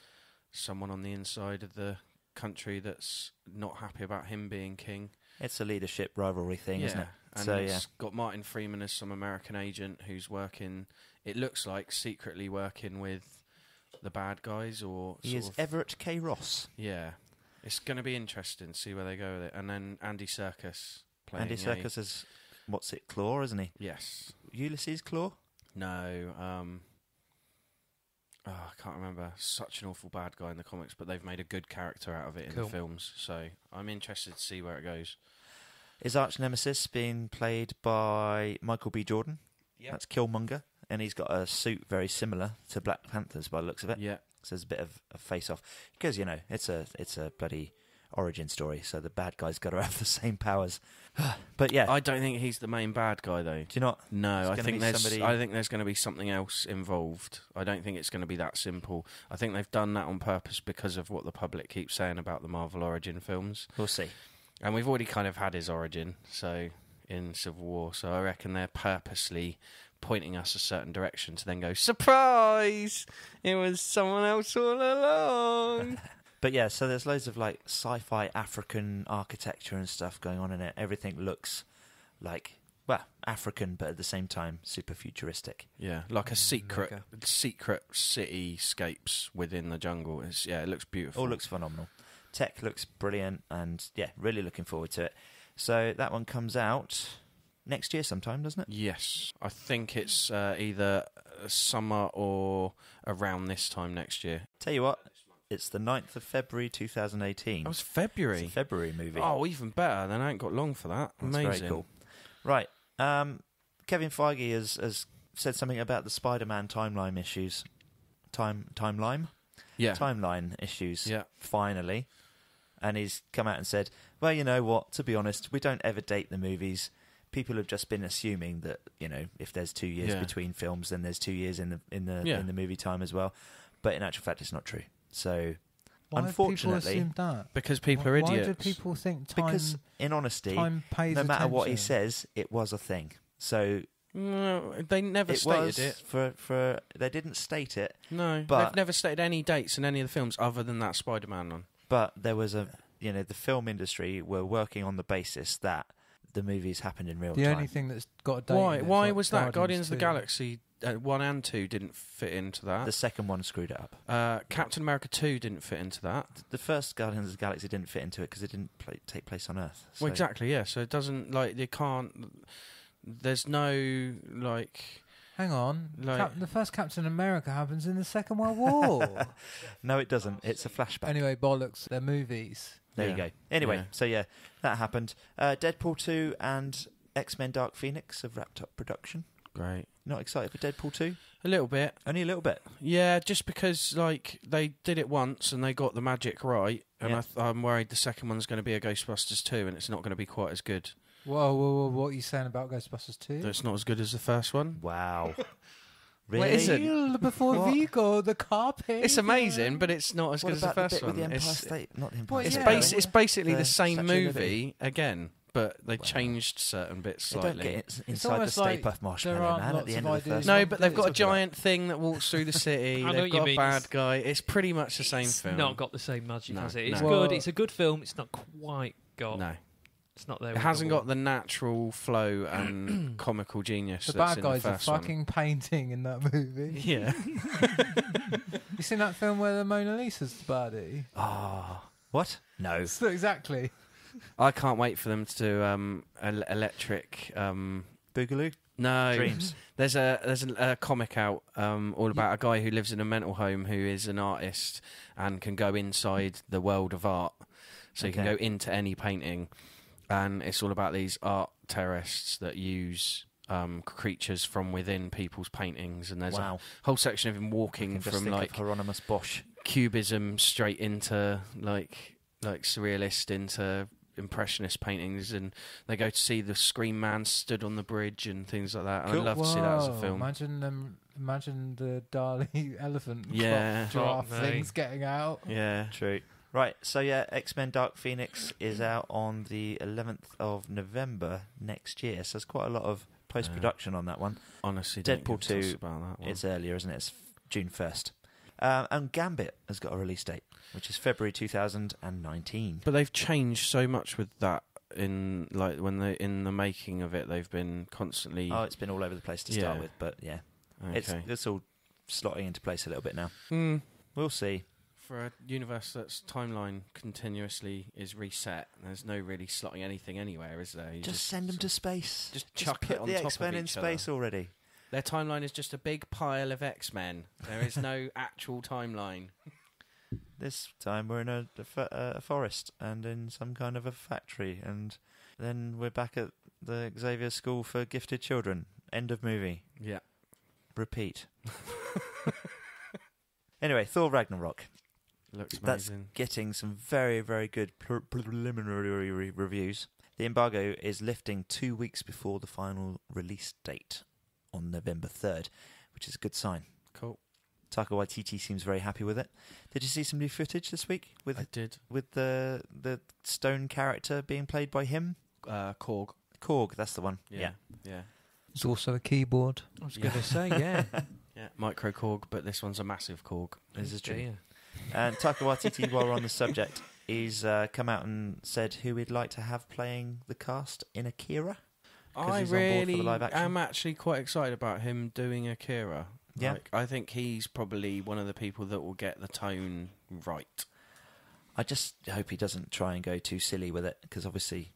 someone on the inside of the country that's not happy about him being king. It's a leadership rivalry thing, isn't it? And it's got Martin Freeman as some American agent who's working, it looks like, secretly working with the bad guys. He is Everett K. Ross. Yeah. It's going to be interesting to see where they go with it. And then Andy Serkis playing Andy Serkis is... What's it, Claw, isn't he? Yes. Ulysses Claw? No. I can't remember. Such an awful bad guy in the comics, but they've made a good character out of it in the films. So I'm interested to see where it goes. His arch nemesis being played by Michael B. Jordan. Yep. That's Killmonger. and he's got a suit very similar to Black Panther's by the looks of it. Yeah. So there's a bit of a face-off. Because, you know, it's a bloody origin story, so the bad guy's got to have the same powers. But yeah. I don't think he's the main bad guy, though. Do you not? No, I think there's going to be something else involved. I don't think it's going to be that simple. I think they've done that on purpose because of what the public keeps saying about the Marvel origin films. We'll see. And we've already kind of had his origin, so in Civil War. So I reckon they're purposely pointing us a certain direction to then go, surprise! It was someone else all along. But yeah, so there's loads of like sci-fi African architecture and stuff going on in it. Everything looks like, well, African, but at the same time super futuristic. Yeah, like a secret cityscapes within the jungle. It looks beautiful. All looks phenomenal. Tech looks brilliant, and yeah, really looking forward to it. So that one comes out next year sometime, doesn't it? Yes, I think it's either summer or around this time next year. Tell you what, it's the 9th of February 2018. That was February. It's a February movie. Oh, even better. Then I ain't got long for that. That's Amazing. very cool. Right. Kevin Feige has said something about the Spider-Man timeline issues. Timeline? Yeah. Timeline issues. Yeah. Finally. And he's come out and said, well, you know what, to be honest, we don't ever date the movies. People have just been assuming that, you know, if there's 2 years between films, then there's 2 years in the movie time as well. But in actual fact, it's not true. So, why unfortunately, have people assumed that? Because people are idiots. Why do people think time? Because in honesty, time pays no matter what he attention? says, it was a thing. So No, they never it stated was it. for they didn't state it. No, but they've never stated any dates in any of the films other than that Spider-Man one. But there was the film industry were working on the basis that the movies happened in real time. The only thing that's got a date. Why was that? Guardians of the 2. Galaxy 1 and 2 didn't fit into that. The second one screwed it up. Captain America 2 didn't fit into that. The first Guardians of the Galaxy didn't fit into it because it didn't take place on Earth. So. Well, exactly, yeah. So it doesn't, you can't... There's no, Hang on. Like- The first Captain America happens in the Second World War. No, it doesn't. It's a flashback. Anyway, bollocks. They're movies. There you go. Anyway, Yeah. so yeah, that happened. Deadpool 2 and X-Men Dark Phoenix have wrapped up production. Great. Not excited for Deadpool 2? A little bit. Only a little bit. Yeah, just because, they did it once and they got the magic right, and Yeah. I'm worried the second one's going to be a Ghostbusters 2 and it's not going to be quite as good. Whoa, what are you saying about Ghostbusters 2? It's not as good as the first one. Wow. Really? Wait, is it? Kneel before What? Vigo, the carpet. It's amazing, but it's not as What good as the about the first bit one. with the Empire It's- State? Not the Empire Well, It's, State. it's basically the The same Statue of Liberty. movie again, but they Wow. changed certain bits They slightly. don't get It's inside the almost Stay like Puft there Marshmallow aren't Man at lots the of end of the ideas. first No, one. but they've got a Talk about giant thing that walks through the city. I know They've what got you a mean. bad guy. It's pretty much the same It's film. not got the same magic, No, has it? It's no. good. Well- It's a good film. It's not quite got. No, It's not there. it with hasn't the got the natural flow and comical genius The that's bad in guy's the a first fucking painting in that movie. one. Yeah. You seen that film where the Mona Lisa's the baddie? Ah, what? No. So exactly. I can't wait for them to do electric. Boogaloo? No, Dreams. There's a comic out all about a guy who lives in a mental home who is an artist and can go inside the world of art. So you can Okay. go into any painting, and it's all about these art terrorists that use creatures from within people's paintings. And there's Wow. a whole section of him I walking can just from think like of Hieronymus Bosch. cubism straight into like surrealist into impressionist paintings, and they go to see the Scream Man stood on the bridge and things like that. And Cool. I'd love to see that as a Whoa, film. Imagine the Dali elephant Yeah. giraffe Fuck me. things getting out. Yeah. True. Right, so yeah, X-Men Dark Phoenix is out on the 11th of November next year, so there's quite a lot of post-production on that one. Honestly, don't Deadpool give a toss 2, about that one. It's earlier, isn't it? It's June 1st. And Gambit has got a release date, which is February 2019. But they've changed so much with that in when they in the making of it. They've been constantly. Oh, it's been all over the place to start Yeah. with, but yeah, Okay. it's all slotting into place a little bit now. We'll see. For a universe that's timeline continuously is reset, there's no really slotting anything anywhere, is there? You Just send them to space. just chuck put it on the top X-Men of in each space other. already. Their timeline is just a big pile of X-Men. There is no actual timeline. This time we're in a forest and in some kind of a factory, and then we're back at the Xavier School for Gifted Children. End of movie. Yeah. repeat. Anyway, Thor Ragnarok. Looks That's amazing. getting some very, very good preliminary reviews. The embargo is lifting 2 weeks before the final release date on November 3rd, which is a good sign. Cool. Taika Waititi seems very happy with it. Did you see some new footage this week I did. with the stone character being played by him? Korg. Korg, that's the one. Yeah. It's also a keyboard. I was going to say, yeah. Yeah, micro Korg, but this one's a massive Korg. This is true. Yeah. And Taika Waititi, while we're on the subject, he's come out and said who he'd like to have playing the cast in Akira. I he's on board for the really live action. am actually quite excited about him doing Akira. Yeah. Like, I think he's probably one of the people that will get the tone right. I just hope he doesn't try and go too silly with it, because obviously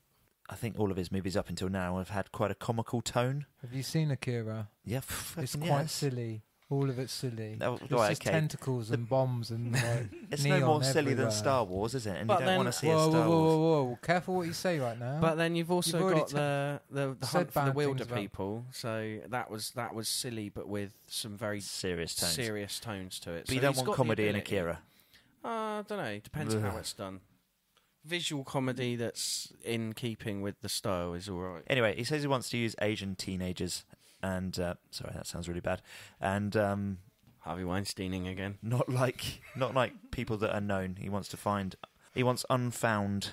I think all of his movies up until now have had quite a comical tone. Have you seen Akira? Yeah, It's fucking quite yes. silly. All of it's silly. No, It's right, just okay. tentacles and bombs and like, It's no neon more silly everywhere. than Star Wars, is it? And But you don't then- want to see Whoa, a Star whoa, whoa, Wars. whoa, whoa! Careful what you say right now. But then you've also You've already got the said hunt for the bad wilder things about- people. So that was silly, but with some very Serious tones. serious tones to it. But you So don't he's want got the comedy in ability. Akira. I don't know. Depends Ugh. how it's done. Visual comedy that's in keeping with the style is all right. Anyway, he says he wants to use Asian teenagers, and sorry, that sounds really bad. And Harvey Weinsteining again. not like people that are known. He wants unfound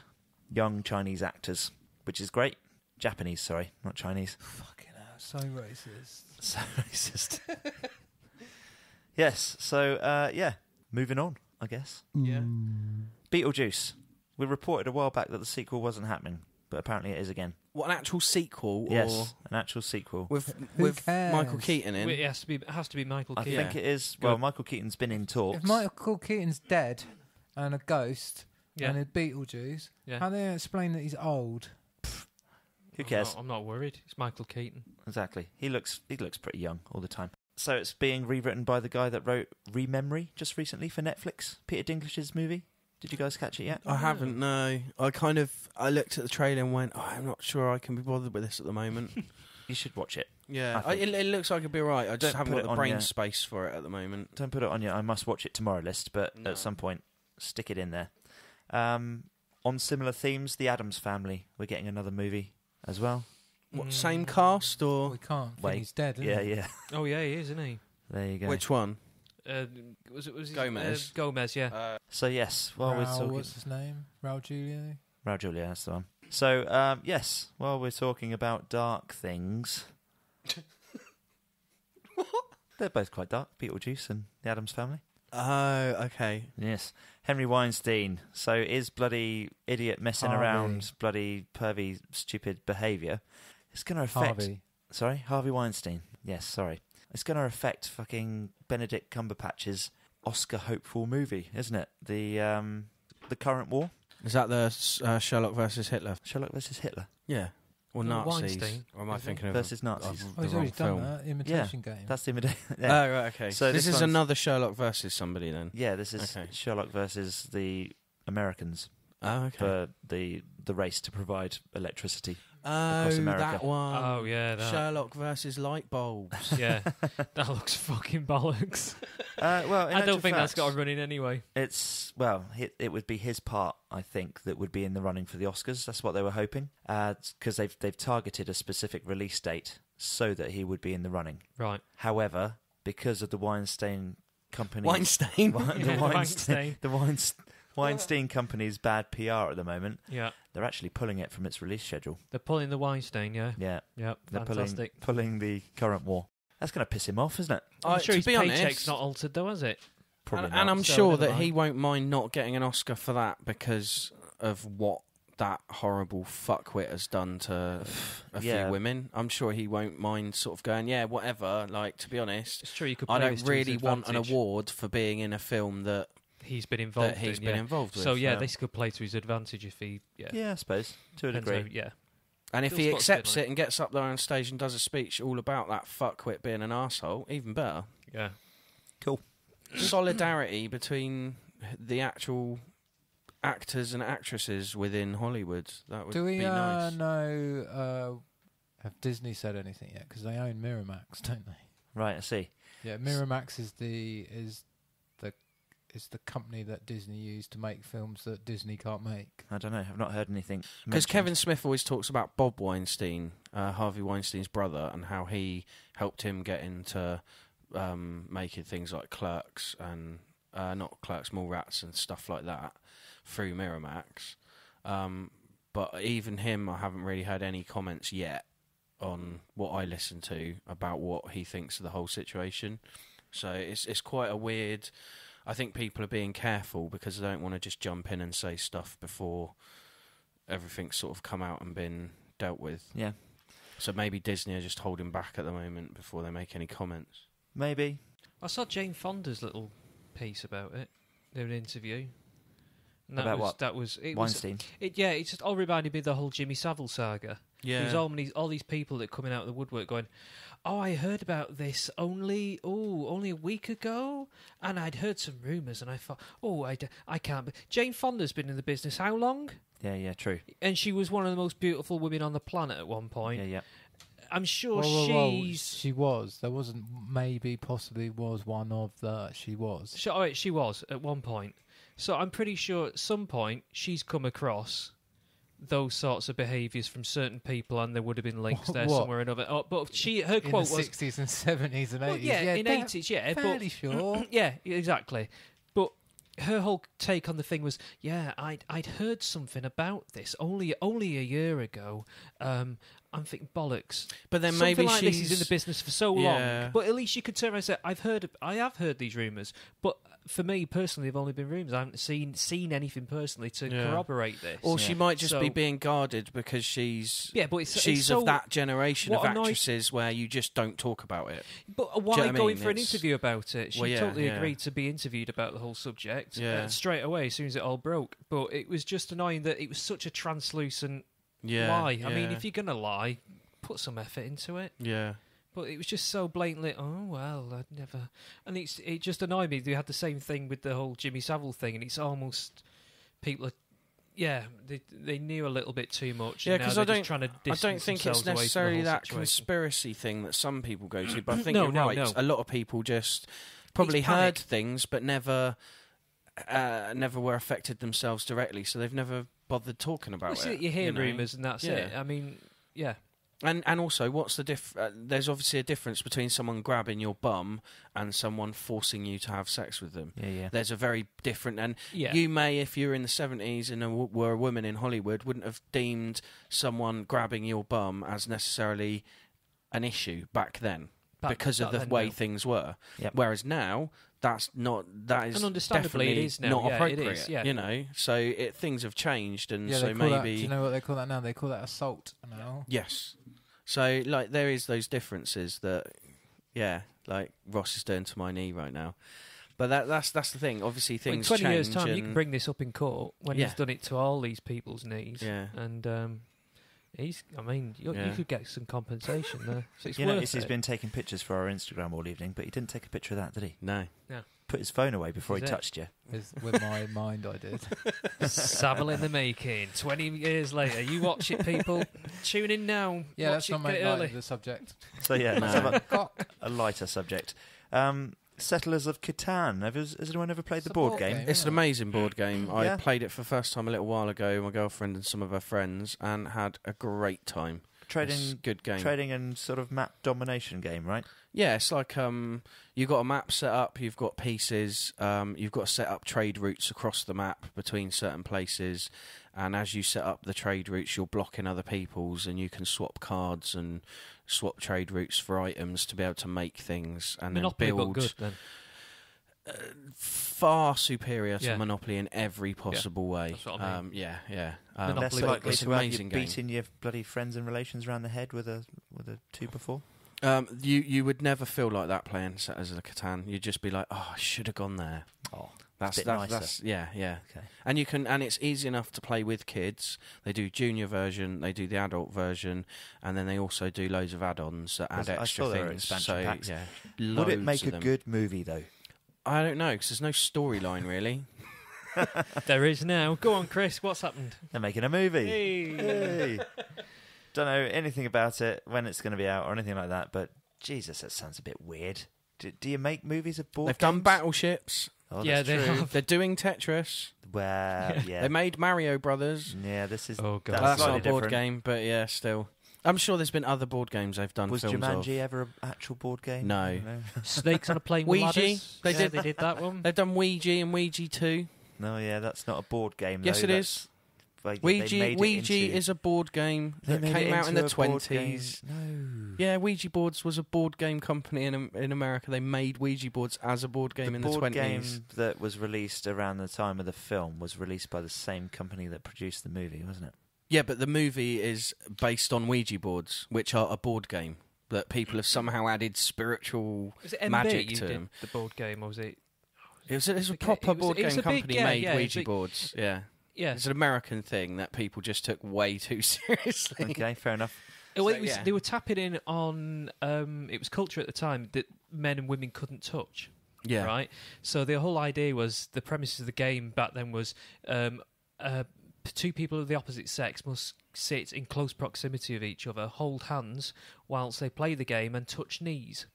young Chinese actors, which is great. Japanese, sorry, not Chinese. Fucking hell, so racist. So racist. Yes. So yeah, moving on, I guess. Yeah. Beetlejuice. We reported a while back that the sequel wasn't happening, but apparently it is again. What, an actual sequel? Yes, an actual sequel. With Who with cares? Michael Keaton in? It has to be Michael I Keaton. think it is. Well, Michael Keaton's been in talks. If Michael Keaton's dead and a ghost Yeah. and a Beetlejuice, Yeah. how do they explain that he's old? Who cares? I'm not worried. It's Michael Keaton. Exactly. He looks pretty young all the time. So it's being rewritten by the guy that wrote Rememory just recently for Netflix. Peter Dinklage's movie. Did you guys catch it yet? I haven't, no. I looked at the trailer and went, I'm not sure I can be bothered with this at the moment. You should watch it. Yeah, I think- it looks like it'd be alright. I just Don't haven't put got it the on brain your- space for it at the moment. Don't put it on your I must watch it tomorrow list, but No. at some point, stick it in there. On similar themes, The Addams Family. We're getting another movie as well. What, same cast We or can't. Wait. He's dead, isn't Yeah, he? yeah. Oh yeah, he is, isn't he? There you go. which one? Was he, Gomez. Gomez, yeah. So yes, while we're talking, What's his name? Raul Julia? Raul Julia, that's the one. So yes, while we're talking about dark things, they're both quite dark. Beetlejuice and The Addams Family. Oh, okay. Yes, Henry Weinstein. So is bloody idiot messing Harvey. around, bloody pervy, stupid behaviour. It's going to affect. Harvey. Sorry, Harvey Weinstein. Yes, sorry. It's going to affect fucking Benedict Cumberbatch's Oscar hopeful movie, isn't it? The current war, Is that the Sherlock versus Hitler? Sherlock versus Hitler Yeah. Or No, Nazis? Weinstein, Or am I isn't thinking of versus Nazis. of Oh, the he's wrong already done film? that. Imitation Game. That's the yeah. Oh, right, okay. So So this this is one's- another Sherlock versus somebody then? Yeah, this is Okay. Sherlock versus the Americans Oh, okay. for the race to provide electricity. Oh, across America. that one. Oh yeah, that. Sherlock versus light bulbs. Yeah, that looks fucking bollocks. Well, in I don't actual think that's fact, got a run in anyway. It's it would be his part, I think, that would be in the running for the Oscars. That's what they were hoping, because they've targeted a specific release date so that he would be in the running. Right. However, because of the Weinstein company, Weinstein. the Weinstein company's bad PR at the moment, Yeah, they're actually pulling it from its release schedule. they're pulling the Weinstein. Yeah. Yeah, Yep. they're Fantastic. pulling the current war. That's going to piss him off, isn't it? I'm sure to his be paycheck's honest, not altered though, has it? Probably and not. I'm So sure never that he mind. won't mind not getting an Oscar for that because of what that horrible fuckwit has done to a Yeah. few women. I'm sure he won't mind sort of going, yeah, whatever. Like, to be honest, It's true. You could. I play don't this to his really want an advantage. award for being in a film that He's been involved. he's in, been yeah. involved with. So yeah, this could play to his advantage if he. Yeah. Yeah, I suppose to a Depends degree. how- yeah. And if Phil he Scott's accepts good on it and gets up there on stage and does a speech all about that fuckwit being an arsehole, even better. Yeah. Cool. Solidarity between the actual actors and actresses within Hollywood. That would Do we be nice. know? Have Disney said anything yet? Because they own Miramax, don't they? Right, I see. Yeah, Miramax is the company that Disney used to make films that Disney can't make. I don't know. I've not heard anything. Because Kevin Smith always talks about Bob Weinstein, Harvey Weinstein's brother, and how he helped him get into making things like Clerks and not Clerks, Mallrats and stuff like that through Miramax. But even him, I haven't really heard any comments yet on what I listen to about what he thinks of the whole situation. So it's quite a weird. I think people are being careful because they don't want to just jump in and say stuff before everything's sort of come out and been dealt with. Yeah. So maybe Disney are just holding back at the moment before they make any comments. Maybe. I saw Jane Fonda's little piece about it. An interview. And that About was, what? That was it. Weinstein. It just all reminded me of the whole Jimmy Savile saga. Yeah. There's all these people that coming out of the woodwork going, "Oh, I heard about this only a week ago, and I'd heard some rumours, and I thought, I can't." But Jane Fonda's been in the business how long? Yeah, true. And she was one of the most beautiful women on the planet at one point. Yeah. I'm sure she was. There wasn't. Maybe, possibly was one of the. She was. She was at one point. So I'm pretty sure at some point she's come across those sorts of behaviours from certain people, and there would have been links there somewhere or another. Oh, but her quote was in the 60s and 70s and 80s. In 80s, yeah. Fairly sure. Yeah, exactly. But her whole take on the thing was, I'd heard something about this only a year ago. I'm thinking bollocks. But then something maybe like she's this is in the business for so long. But at least you could turn around and say, I have heard these rumours. But for me personally, they've only been rumours. I haven't seen anything personally to corroborate this. Or she might just be being guarded because she's it's of that generation of actresses where you just don't talk about it. But why going for an interview about it? She totally agreed to be interviewed about the whole subject straight away as soon as it all broke. But it was just annoying that it was such a translucent lie. I mean, if you're going to lie, put some effort into it. Yeah. But it was just so blatantly, I'd never... And it just annoyed me. They had the same thing with the whole Jimmy Savile thing, and it's almost... People are... Yeah, they knew a little bit too much. Yeah, because I don't think it's necessarily that conspiracy thing that some people go to, but I think you're right. A lot of people just probably heard things, but never were affected themselves directly, so they've never bothered talking about it. You hear rumours and that's it. I mean, yeah. And also, what's the there's obviously a difference between someone grabbing your bum and someone forcing you to have sex with them. Yeah. There's a very different... And you may, if you were in the 70s and were a woman in Hollywood, wouldn't have deemed someone grabbing your bum as necessarily an issue back then because of the way things were. Yep. Whereas now... That is and understandably it is now. Not appropriate, it is, you know. So things have changed, and so maybe that, do you know what they call that now? They call that assault now. Yes. So like there is those differences that, like Ross is doing to my knee right now. But that's the thing. Obviously, things change. In 20 years' time, you can bring this up in court when he's done it to all these people's knees. Yeah. And you could get some compensation there. So it's notice he's been taking pictures for our Instagram all evening, but he didn't take a picture of that, did he? No. Put his phone away before he touched you. With my mind, I did. Savile in the making. 20 years later. You watch it, people. Tune in now. Yeah, watch let's not make light of the subject. So let's have a lighter subject. Settlers of Catan. Has anyone ever played the board game? It's an amazing board game. I played it for the first time a little while ago with my girlfriend and some of her friends and had a great time. Good game. Trading and sort of map domination game, right? Yeah, it's like you've got a map set up, you've got pieces, you've got to set up trade routes across the map between certain places, and as you set up the trade routes, you're blocking other people's, and you can swap cards and swap trade routes for items to be able to make things and Monopoly, then build. But good, then. Far superior to Monopoly in every possible way. That's what I mean. Less likely it's to an have amazing you game. beating your bloody friends and relations around the head with a 2 before. You would never feel like that playing Settlers of Catan. You'd just be like, I should have gone there. That's nicer. Yeah. Okay. And it's easy enough to play with kids. They do junior version, they do the adult version, and then they also do loads of add-ons that add extra I saw things. Expansion packs. Yeah, would it make a good movie though? I don't know, because there's no storyline really. There is now. Go on, Chris. What's happened? They're making a movie. Hey. Don't know anything about it, when it's going to be out or anything like that, but Jesus, that sounds a bit weird. Do you make movies of board They've games? done battleships. Oh, Yeah, that's they true. have. They're doing Tetris. Well, yeah. They made Mario Brothers. Yeah, this is... Oh, God. that's That's not slightly a board different. game, but yeah, still. I'm sure there's been other board games they've done Was films Jumanji of. ever an actual board game? No. Snakes on a plane with Ouija. ladders. They Yeah, did- They did that one. They've done Ouija and Ouija 2. No, yeah, that's not a board game. Yes, though. it is. Like, yeah, they made it Ouija into- is a board game they that made came it out in into the a board 20s. game. No. Yeah, Ouija boards was a board game company in America. They made Ouija boards as a board game in the board 20s. game that was released around the time of the film was released by the same company that produced the movie, wasn't it? Yeah, but the movie is based on Ouija boards, which are a board game that people have somehow added spiritual Was it MB magic you to did them. the board game, or was it? It was a Okay, proper it was- board it was game a big- company yeah, made yeah, it was Ouija big- boards. Yeah. Yeah. It's an American thing that people just took way too seriously. Okay, fair enough. Well, So, it was, yeah. They were tapping in on. It was culture at the time that men and women couldn't touch. Yeah. Right. So the whole idea was the premise of the game back then was two people of the opposite sex must sit in close proximity of each other, hold hands whilst they play the game, and touch knees.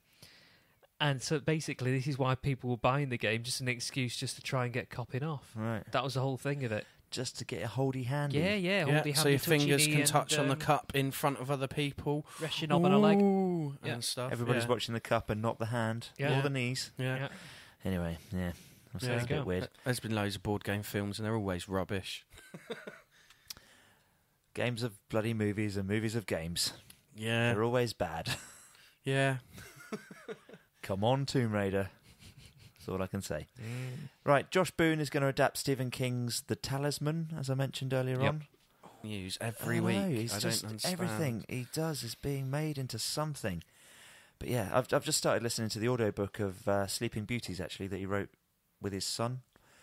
And so basically, this is why people were buying the game, just an excuse just to try and get copping off. Right. That was the whole thing of it. Just to get a holdy handy. Yeah, Yeah, holdy so your handy, touchy fingers knee can and, touch on the cup in front of other people. Rest your knob on a leg. Ooh, Yeah. and stuff. Everybody's yeah. watching the cup and not the hand Yeah. or the knees. Yeah. Yeah. Anyway, yeah. So Yeah. it's a There you bit go. weird. There's been loads of board game films and they're always rubbish. Games of bloody movies and movies of games. Yeah. They're always bad. Yeah. Come on, Tomb Raider. That's all I can say. Right, Josh Boone is going to adapt Stephen King's The Talisman, as I mentioned earlier Yep. on. News every I know, week. He's I just don't understand. everything he does is being made into something. But yeah, I've just started listening to the audiobook of Sleeping Beauties, actually, that he wrote with his son,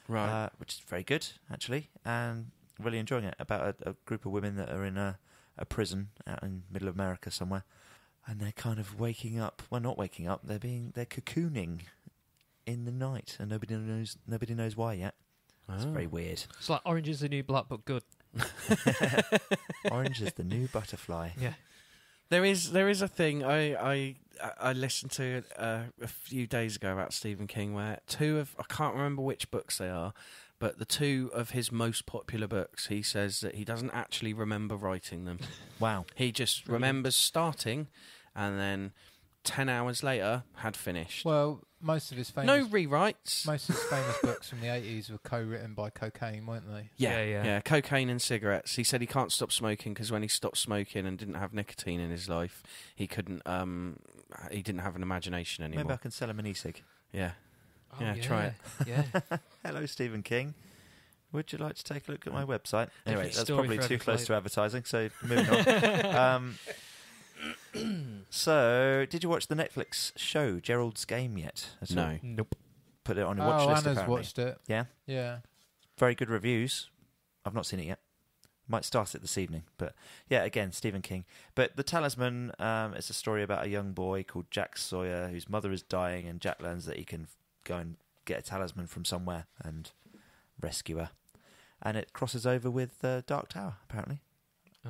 Right. which is very good, actually, and really enjoying it, about a group of women that are in a prison out in middle of America somewhere, and they're kind of waking up. Well, not waking up. They're cocooning in the night, and nobody knows why yet. It's very weird. It's like Orange is the New Black, but good. Orange is the new butterfly. Yeah. There is a thing I listened to a few days ago about Stephen King where I can't remember which books they are, but the two of his most popular books, he says that he doesn't actually remember writing them. Wow. He just remembers starting and then 10 hours later had finished. Well, most of his famous No rewrites. most of his famous books from the 80s were co-written by Cocaine, weren't they? Yeah, cocaine and cigarettes. He said he can't stop smoking because when he stopped smoking and didn't have nicotine in his life, he couldn't. He didn't have an imagination anymore. Maybe I can sell him an e-cig. Yeah. Oh, Yeah, try it. Yeah. Hello, Stephen King. Would you like to take a look at my website? Anyway, Different that's story probably for too every close to flavour. advertising, so moving on. So, did you watch the Netflix show Gerald's Game yet? at all? No. Nope. Put it on your watch list, Anna's apparently. watched it. Yeah? Yeah. Very good reviews. I've not seen it yet. Might start it this evening. But, yeah, again, Stephen King. But The Talisman is a story about a young boy called Jack Sawyer whose mother is dying, and Jack learns that he can go and get a talisman from somewhere and rescue her. And it crosses over with Dark Tower, apparently,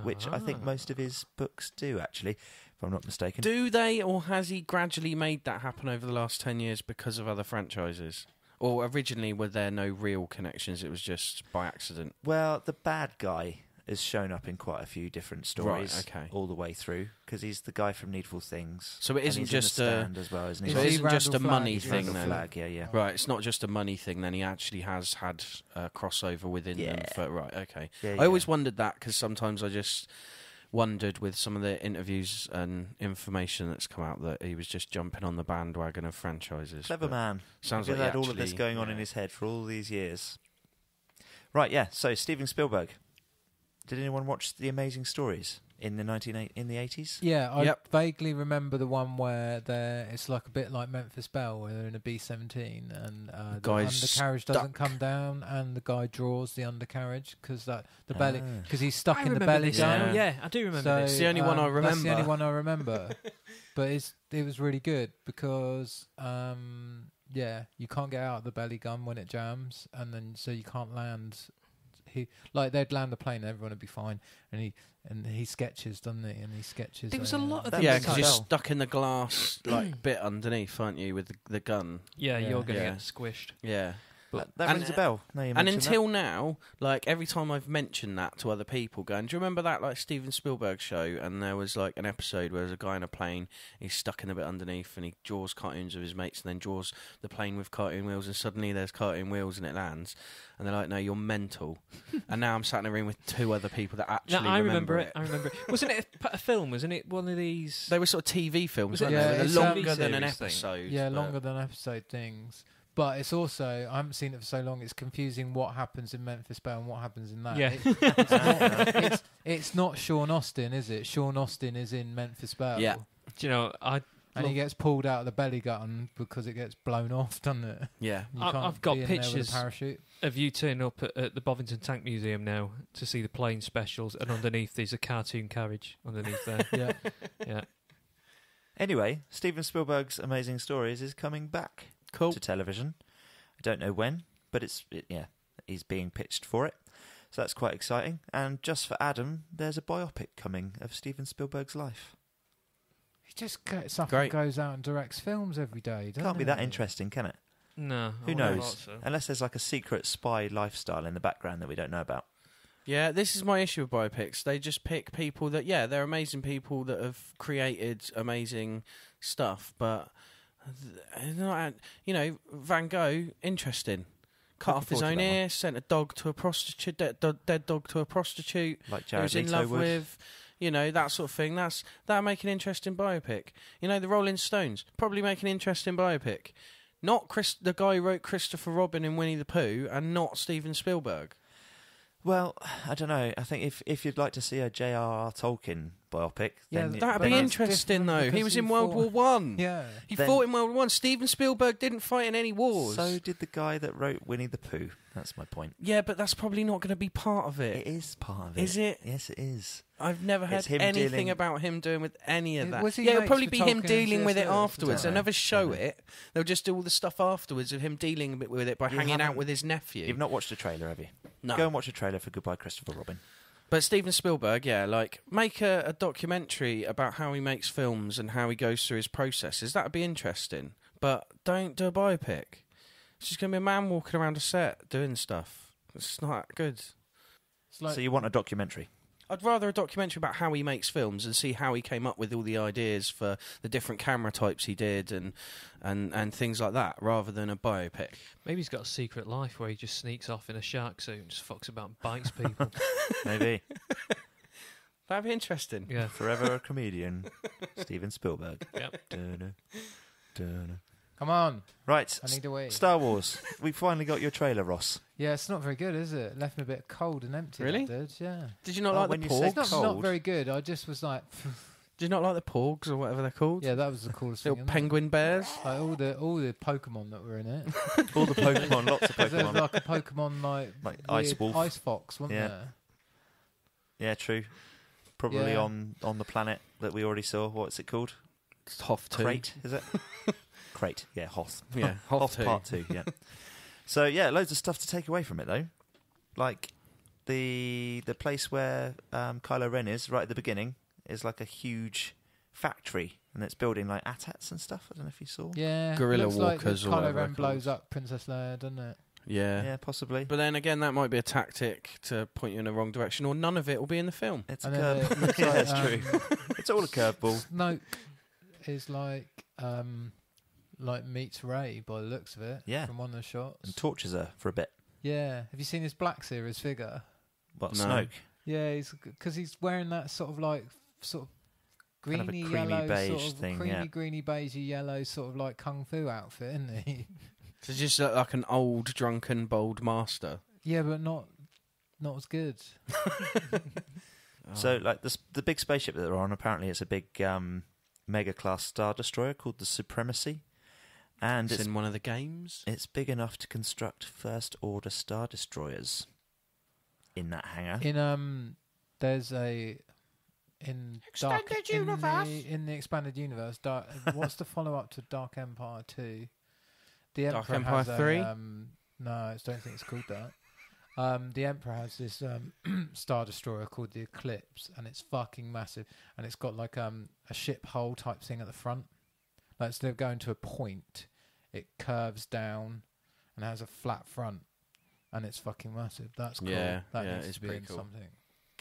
which I think most of his books do, actually, if I'm not mistaken. Do they, or has he gradually made that happen over the last 10 years because of other franchises? Or originally were there no real connections, it was just by accident? Well, the bad guy has shown up in quite a few different stories Right, okay. all the way through, because he's the guy from Needful Things. So it and isn't he's just in the a... Stand as well, isn't he? Is So it he isn't just a Randall money Flagg? thing Randall then? Flagg, yeah. Right, it's not just a money thing then, he actually has had a crossover within them. Yeah. Right, okay. Yeah, I always wondered that because sometimes I just wondered with some of the interviews and information that's come out that he was just jumping on the bandwagon of franchises. Clever but man. Sounds He's like he had all of this actually- going on in his head for all these years. Right, yeah. So Steven Spielberg. Did anyone watch The Amazing Stories in the 80s? Yeah, I Yep. vaguely remember the one where it's like a bit like Memphis Belle, where they're in a B-17 and the guy's undercarriage doesn't stuck. come down, and the guy draws the undercarriage because the Ah. belly because he's stuck I in the remember belly this gun. now. Yeah, I do remember So, this. It's the only one I That's the remember. only one I remember. But it was really good because you can't get out of the belly gun when it jams, and then so you can't land he like they'd land the plane and everyone would be fine, and he sketches, doesn't he? And he sketches. There was a lot of That things. Yeah, makes because you're sense. stuck in the glass bit underneath, aren't you, with the gun? Yeah, Yeah. you're going to Yeah. get squished. Yeah. That and- rings a bell. No, you And mentioned until now, like every time I've mentioned that to other people, going, "Do you remember that like Steven Spielberg show?" And there was like an episode where there's a guy in a plane, he's stuck in a bit underneath, and he draws cartoons of his mates, and then draws the plane with cartoon wheels, and suddenly there's cartoon wheels and it lands, and they're like, "No, you're mental." And now I'm sat in a room with two other people that actually No, I remember it. it. I remember it. Wasn't it a film? Wasn't it one of these? They were sort of TV films, Was weren't it- they? Yeah, They're it's longer than an series thing. episode. Yeah, but- longer than episode things. But it's also, I haven't seen it for so long, it's confusing what happens in Memphis Belle and what happens in that. Yeah. It's not Sean Austin, is it? Sean Austin is in Memphis Belle. Yeah. Do you know, And he gets pulled out of the belly button because it gets blown off, doesn't it? Yeah. You I've can't got be in there with a pictures. parachute. of you turning up at the Bovington Tank Museum now to see the plane specials, and underneath there's a cartoon carriage underneath there. Yeah. Yeah. Anyway, Steven Spielberg's Amazing Stories is coming back Cool. to television. I don't know when, but he's being pitched for it. So that's quite exciting. And just for Adam, there's a biopic coming of Steven Spielberg's life. He just fucking Great. goes out and directs films every day, doesn't Can't be he? that interesting, can it? No. I Who wouldn't have knows? thought so. Unless there's like a secret spy lifestyle in the background that we don't know about. Yeah, this is my issue with biopics. They just pick people that, yeah, they're amazing people that have created amazing stuff, but, you know, Van Gogh, interesting. Cut Looking off his forward to own that one. ear, sent a dog to a prostitute, dead dog to a prostitute, Like he was Jared in Leto love would. with, you know, that sort of thing. That'll make an interesting biopic. You know, the Rolling Stones, probably make an interesting biopic. Not the guy who wrote Christopher Robin and Winnie the Pooh, and not Steven Spielberg. Well, I don't know. I think if you'd like to see a J.R.R. Tolkien biopic, Yeah, then That'd But be that's interesting, different though. He because was he in World fought- War One. Yeah. He Then- fought in World War One. Steven Spielberg didn't fight in any wars. so did the guy that wrote Winnie the Pooh. That's my point. Yeah, but that's probably not going to be part of It it. is part of it. Is it? Yes, it is. I've never heard It's him anything dealing- about him doing with any of that. Was he Yeah, it'll mates probably with be him Tolkien dealing and with it C.S. Lewis? afterwards. They'll Don't never know. show Don't know. it. They'll just do all the stuff afterwards of him dealing with it by You hanging out haven't- with his nephew. You've not watched the trailer, have you? No. Go and watch a trailer for Goodbye Christopher Robin. But Steven Spielberg, yeah, like, make a documentary about how he makes films and how he goes through his processes. That'd be interesting. But don't do a biopic. It's just going to be a man walking around a set doing stuff. It's not that good. It's like, So you want a documentary? I'd rather a documentary about how he makes films and see how he came up with all the ideas for the different camera types he did and things like that, rather than a biopic. Maybe he's got a secret life where he just sneaks off in a shark suit and just fucks about and bites people. Maybe. That'd be interesting. Yeah. Forever a comedian, Steven Spielberg. Yep. Dun-dun, dun-dun. come on, Right, I need to wait. Star Wars. We finally got your trailer, Ross. Yeah, it's not very good, is it? Left me a bit cold and empty. Really? That did, yeah. Did you not Oh, like when the you said porgs? It's not Cold. very good. I just was like, Did you not like the porgs or whatever they're called? yeah, that was the coolest thing. Little isn't it? penguin bears. Like all the Pokemon that were in it. All the Pokemon, lots of 'Cause there's Pokemon. like a Pokemon like Ice weird Wolf. Ice Fox, wasn't Yeah. there? Yeah, true. Probably Yeah. on the planet that we already saw. What's it called? It's Hoth 2. Crate, is it? Crate, yeah, Hoth. Yeah, Hoth Hoth 2. Part 2, yeah. So, yeah, loads of stuff to take away from it, though. Like, the place where Kylo Ren is, right at the beginning, is like a huge factory, and it's building, like, AT-ATs and stuff. I don't know if you saw. Yeah. Guerrilla looks walkers or like whatever Kylo Ren they're blows called. up Princess Leia, doesn't it? Yeah. Yeah, possibly. But then again, that might be a tactic to point you in the wrong direction, or none of it will be in the film. It's a And then curve. it looks Yeah, like, it's true. It's all a curveball. Snoke is like meets Rey by the looks of it. Yeah. From one of the shots. And tortures her for a bit. Yeah. Have you seen his Black Series figure? What, No. Snoke? Yeah, because he's wearing that sort of Kind of a greeny creamy yellow, beige sort of thing, creamy yeah. greeny beigey yellow, sort of like kung fu outfit, isn't he? So just like an old, drunken, bold master. Yeah, but not as good. So, like, the big spaceship that they're on, apparently it's a big mega-class Star Destroyer called the Supremacy. And It's it's in one of the games. It's big enough to construct first-order Star Destroyers in that hangar. In there's a in Extended universe. in the expanded universe. What's the follow-up to Dark Empire 2? The Dark Emperor Empire has 3? no, I don't think it's called that. The Emperor has this Star Destroyer called the Eclipse, and it's fucking massive. And it's got like a ship hull type thing at the front. Like instead of going to a point, it curves down and has a flat front. And it's fucking massive. That's cool. Yeah, that yeah, needs it's to be pretty in cool. something.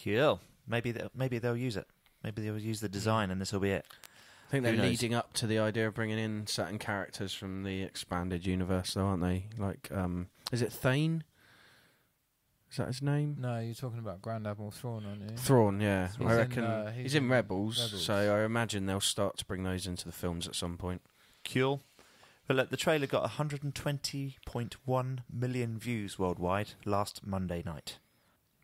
Cool. Maybe they'll use it. Maybe they'll use the design, and this will be it. I think they're Who knows? leading up to the idea of bringing in certain characters from the expanded universe, though, aren't they? Like, is it Thane? Is that his name? No, you're talking about Grand Admiral Thrawn, aren't you? Thrawn, yeah. He's I in, reckon he's he's in in Rebels, Rebels. so I imagine they'll start to bring those into the films at some point. Cool. But look, the trailer got 120.1 million views worldwide last Monday night.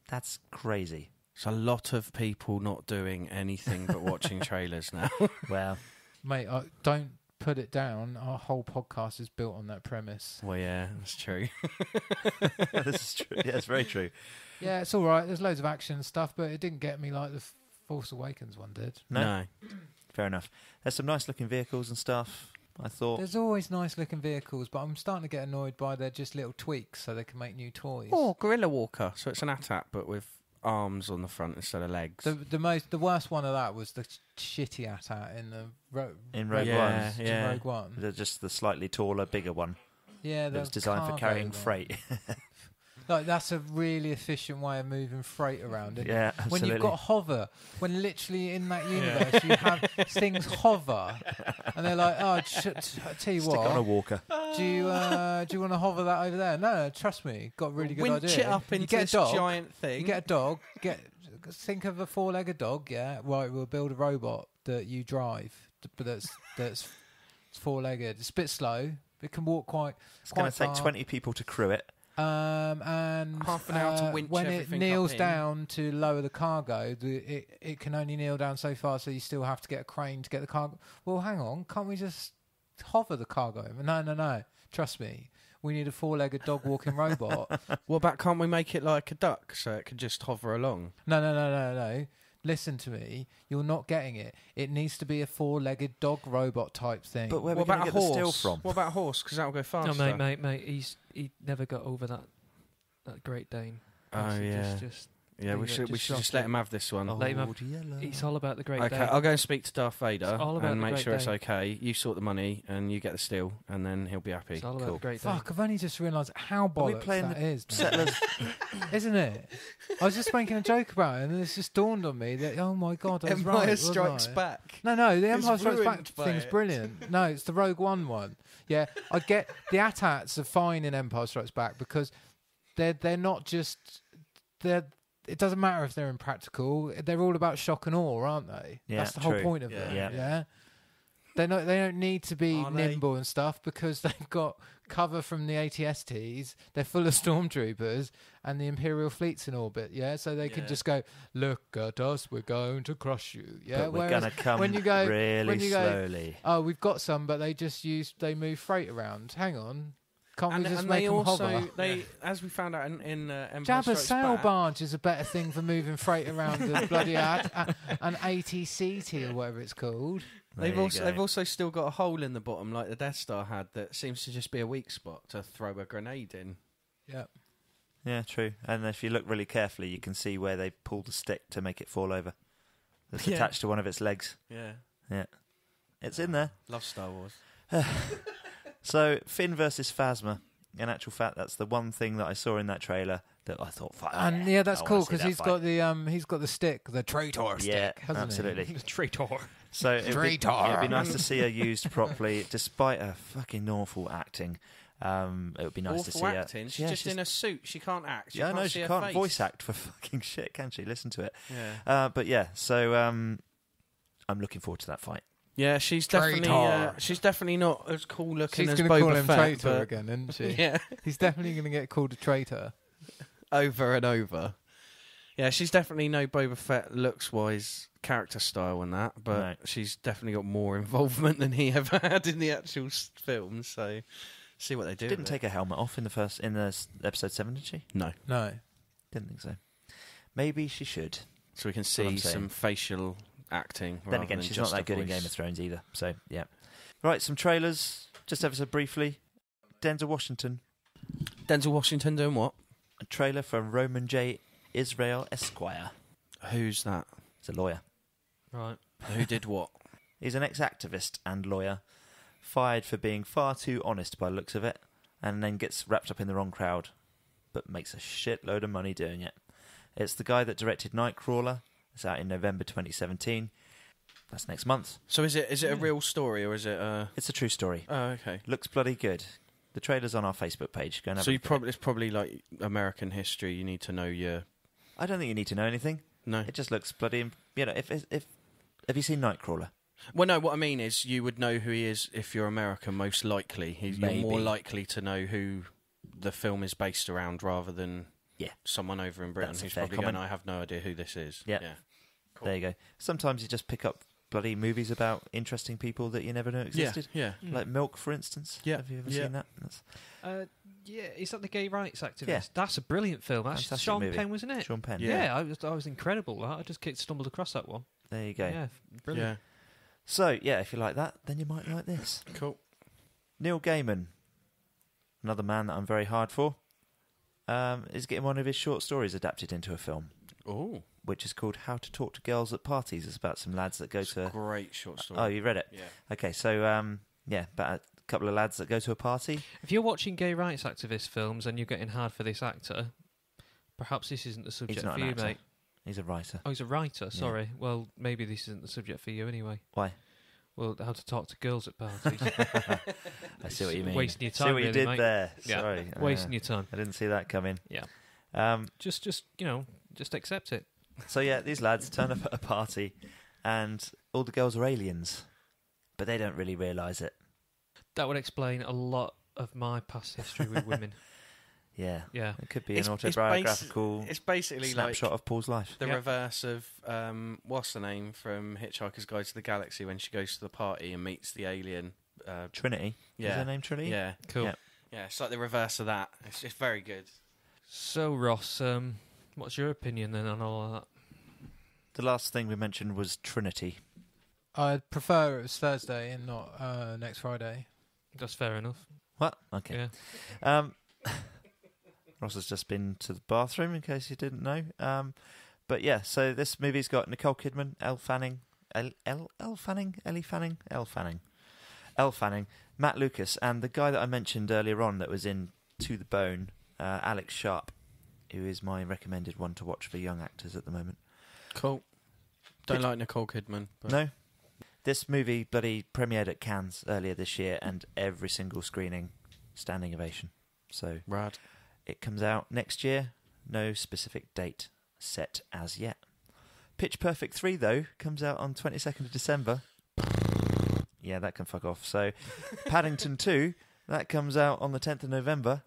That's crazy. It's a lot of people not doing anything but watching trailers now. Well, Mate, don't put it down. Our whole podcast is built on that premise. Well, yeah, that's true. this is true. Yeah, it's very true. Yeah, it's all right. There's loads of action and stuff, but it didn't get me like the Force Awakens one did. No? Fair enough. There's some nice looking vehicles and stuff, I thought. There's always nice looking vehicles, but I'm starting to get annoyed by their just little tweaks so they can make new toys. Oh, Gorilla Walker. So it's an AT-AT, but with arms on the front instead of legs. The worst one of that was the shitty AT-AT in the In Rogue Yeah, One. yeah. Rogue One. They're just the slightly taller, bigger one. Yeah, That was designed for cargo carrying one. freight. Like that's a really efficient way of moving freight around. Isn't Yeah, it? When absolutely. you've got hover, when literally in that universe you have things hover, and they're like, oh, I tell you Stick what, on a walker. do you want to hover that over there? No, trust me, got a really good Winch idea. it up into you get this a dog, giant thing. You get a dog. Think of a four-legged dog. Yeah, right. We'll build a robot that you drive, but that's four-legged. It's a bit slow. It can walk quite. It's going to take 20 people to crew it. And half an hour to winch when it everything kneels up in. down to lower the cargo, it can only kneel down so far, so you still have to get a crane to get the cargo. Well, hang on, can't we just hover the cargo over? No. Trust me, we need a four-legged dog-walking robot. What about, can't we make it like a duck so it can just hover along? No. Listen to me. You're not getting it. It needs to be a four-legged dog robot type thing. But where are What we going about to a get the steel horse? from? What about a horse? Because that'll go faster. No, mate. He never got over that Great Dane. Oh, He yeah. just Yeah, we should just let him have this one. Let him have- Old yellow. it's all about the Great Okay, Dane. I'll go and speak to Darth Vader It's all about and the make Great sure it's Dane. okay. You sort the money and you get the steel, and then he'll be happy. It's all about Cool. the Great Dane. Fuck, I've only just realised how Are we bollocks playing that the is. now. Settlers? Isn't it? I was just making a joke about it, and it's just dawned on me that, oh my God, I was right. Empire wasn't Strikes I? Back. No, the It's Empire Strikes Back ruined by thing's it. brilliant. No, it's the Rogue One. Yeah, I get the AT-ATs are fine in Empire Strikes Back because they're not just it doesn't matter if they're impractical. They're all about shock and awe, aren't they? Yeah, That's the whole true. point of Yeah. it. Yeah. They don't need to be Are they? nimble and stuff because they've got cover from the ATSTs. They're full of stormtroopers and the Imperial fleet's in orbit. Yeah, so they can Yeah. just go, look at us, we're going to crush you. Yeah, But we're whereas going to come when you go- really when you go- slowly. oh, we've got some, but they move freight around. Hang on, can't we just And make they them also, hover? as we found out in Empire Jabba's Strikes sail Back, barge is a better thing for moving freight around than bloody an ATCT or whatever it's called. There you go. they've also still got a hole in the bottom like the Death Star had that seems to just be a weak spot to throw a grenade in. Yeah. Yeah, true. And if you look really carefully, you can see where they pull the stick to make it fall over. It's Yeah. attached to one of its legs. Yeah, Yeah. It's in there. love Star Wars. So, Finn versus Phasma. In actual fact, that's the one thing that I saw in that trailer that I thought, fuck And yeah, that's I wanna cool see because that he's got the stick, the traitor stick, Yeah, hasn't absolutely. he? Traitor. So it'd be Traitor. nice to see her used properly, despite her fucking awful acting. It would be nice to see Awful her. acting. She's Yeah, just in a suit. She can't act. Yeah, I know see she her can't face. voice act for fucking shit, can she? Listen to it. Yeah. But yeah, so I'm looking forward to that fight. Yeah, she's Traitor. definitely not as cool looking She's as going to call Boba him Fett. traitor but again, isn't she? Yeah, He's definitely going to get called a traitor. over and over. Yeah, she's definitely no Boba Fett looks-wise, character style and that, but No. she's definitely got more involvement than he ever had in the actual film. So, see what they do. She didn't with take her helmet off in episode 7, did she? it. No, No. Didn't think so. Maybe she should. so we can what I'm see saying. some facial acting. Then rather again, than she's just not that a good in voice. Game of Thrones either. So yeah. Right, some trailers. Just ever so briefly. Denzel Washington. Denzel Washington doing what? trailer from Roman J. Israel Esquire. Who's that? He's a lawyer. Right. Who did what? He's an ex-activist and lawyer, fired for being far too honest by the looks of it, and then gets wrapped up in the wrong crowd, but makes a shitload of money doing it. It's the guy that directed Nightcrawler. It's out in November 2017. That's next month. So is it a real story or is it It's a true story. Oh, okay. Looks bloody good. The trailer's on our Facebook page. Go and have So a you look at probably it's probably like American history. You need to know your... it. I don't think you need to know anything. No. It just looks bloody... You know, if have you seen Nightcrawler? Well, no, what I mean is you would know who he is if you're American, most likely. You're Maybe. more likely to know who the film is based around rather than someone over in Britain That's a who's fair probably comment. going, I have no idea who this is. Yeah. Cool. There you go. Sometimes you just pick up bloody movies about interesting people that you never knew existed. Yeah. Like Milk, for instance. Yeah. Have you ever seen that? That's Yeah, is that the gay rights activist? Yeah. That's a brilliant film. That's Fantastic Sean movie. Penn, wasn't it? Sean Penn. Yeah. I was incredible. I just stumbled across that one. There you go. Yeah, brilliant. So, yeah, if you like that, then you might like this. Cool. Neil Gaiman, another man that I'm very hard for, is getting one of his short stories adapted into a film, Oh, which is called How to Talk to Girls at Parties. It's about some lads that go to... great short story. Oh, you read it? Yeah. Okay, so, about a couple of lads that go to a party. If you're watching gay rights activist films and you're getting hard for this actor, perhaps this isn't the subject He's not for an you, actor. mate. He's a writer. Oh, he's a writer. Sorry. Well, maybe this isn't the subject for you anyway. Why? Well, how to talk to girls at parties. I see what you mean. Wasting your See time, what you really, did mate. there. Yeah. Sorry. Wasting your time. I didn't see that coming. Yeah. Just just accept it. So, yeah, these lads turn up at a party and all the girls are aliens, but they don't really realise it. That would explain a lot of my past history with women. Yeah. Yeah. It could be It's- an it's autobiographical It's basically snapshot like of Paul's life. the Yeah. reverse of what's the name from Hitchhiker's Guide to the Galaxy when she goes to the party and meets the alien. Trinity. Is Yeah. her name Trinity? Yeah, Cool. Yeah. yeah. It's like the reverse of that. It's just very good. So, Ross, what's your opinion then on all of that? The last thing we mentioned was Trinity. I'd prefer it was Thursday and not next Friday. That's fair enough. What? Okay. Yeah. Ross has just been to the bathroom, in case you didn't know. But yeah, so this movie's got Nicole Kidman, Elle Fanning, Matt Lucas, and the guy that I mentioned earlier on that was in To the Bone, Alex Sharp, who is my recommended one to watch for young actors at the moment. Cool. Don't like Nicole Kidman. But No? This movie bloody premiered at Cannes earlier this year, and every single screening, standing ovation. So Rad. it comes out next year. No specific date set as yet. Pitch Perfect 3, though, comes out on 22nd of December. Yeah, that can fuck off. So Paddington 2, that comes out on the 10th of November.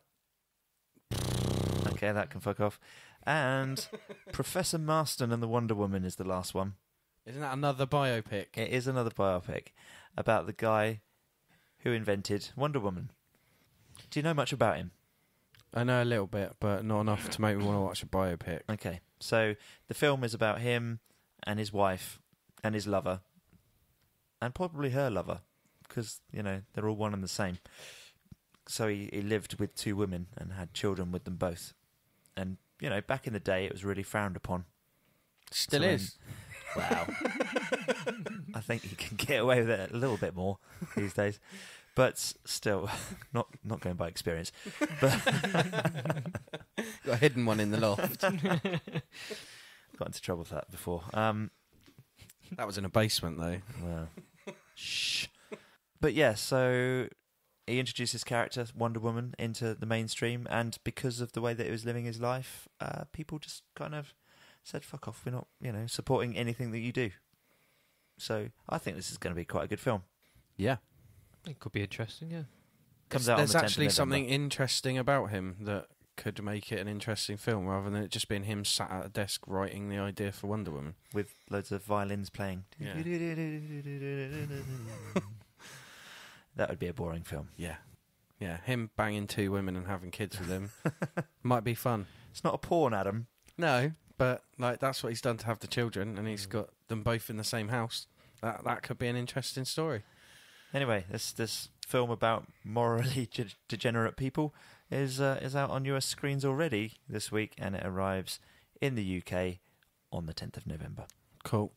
Okay, that can fuck off. And Professor Marston and the Wonder Woman is the last one. Isn't that another biopic? It is another biopic about the guy who invented Wonder Woman. Do you know much about him? I know a little bit, but not enough to make me want to watch a biopic. Okay, so the film is about him and his wife and his lover, and probably her lover, because, you know, they're all one and the same. So he lived with two women and had children with them both. And, you know, back in the day, it was really frowned upon. Still So is. Wow. I think you can get away with it a little bit more these days. But still, not going by experience. But Got a hidden one in the loft. got into trouble for that before. That was in a basement, though. Well, shh. But yeah, so he introduced his character, Wonder Woman, into the mainstream, and because of the way that he was living his life, people just kind of said, fuck off, we're not, you know, supporting anything that you do. So I think this is going to be quite a good film. Yeah. It could be interesting, yeah. Comes out on There's the 10th of actually November. something interesting about him that could make it an interesting film, rather than it just being him sat at a desk writing the idea for Wonder Woman. With loads of violins playing. Yeah. That would be a boring film. Yeah. Yeah, him banging two women and having kids with him might be fun. It's not a porn, Adam. No, but like that's what he's done to have the children, and he's got them both in the same house. That could be an interesting story. Anyway, this film about morally degenerate people is out on US screens already this week, and it arrives in the UK on the 10th of November. Cool.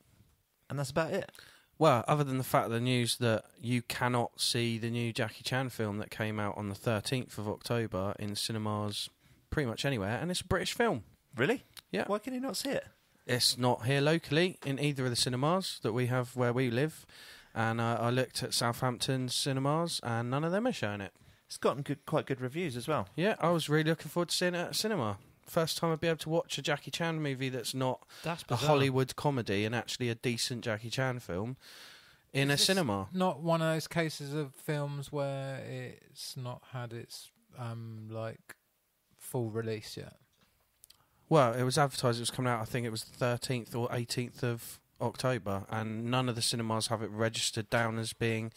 And that's about it. Well, other than the fact of the news that you cannot see the new Jackie Chan film that came out on the 13th of October in cinemas pretty much anywhere, and it's a British film. Really? Yeah. Why can you not see it? It's not here locally in either of the cinemas that we have where we live, and I looked at Southampton's cinemas, and none of them are showing it. It's gotten quite good reviews as well. Yeah, I was really looking forward to seeing it at a cinema. First time I'd be able to watch a Jackie Chan movie that's not That's a bizarre. Hollywood comedy and actually a decent Jackie Chan film in a cinema. Not one of those cases of films where it's not had its like full release yet. Well, it was advertised it was coming out, I think it was the 13th or 18th of October, and none of the cinemas have it registered down as being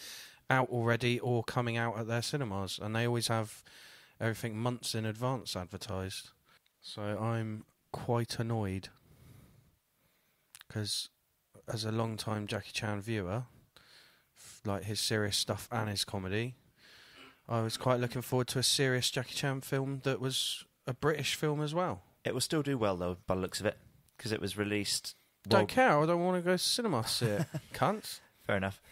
out already or coming out at their cinemas, and they always have everything months in advance advertised. So I'm quite annoyed, because as a long-time Jackie Chan viewer, like his serious stuff and his comedy, I was quite looking forward to a serious Jackie Chan film that was a British film as well. It will still do well, though, by the looks of it, because it was released... Don't care, I don't want to go to cinema to see it. Cunts. Fair enough.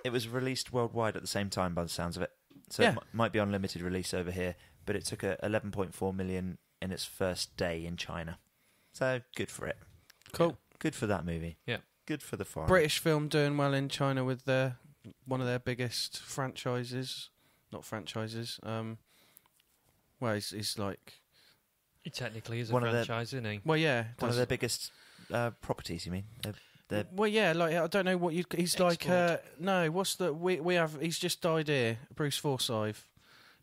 It was released worldwide at the same time, by the sounds of it. So Yeah. it might be on limited release over here, but it took 11.4 million in its first day in China. So good for it. Cool. Good for that movie. Yeah. Good for the foreign. British film doing well in China with one of their biggest franchises. Not franchises. Well, he's like... He technically is a One of the- franchise, isn't he? Well, yeah. One of their biggest properties, you mean? They're Well, yeah, like I don't know what you. He's like no. What's the we have? He's just died here. Bruce Forsyth.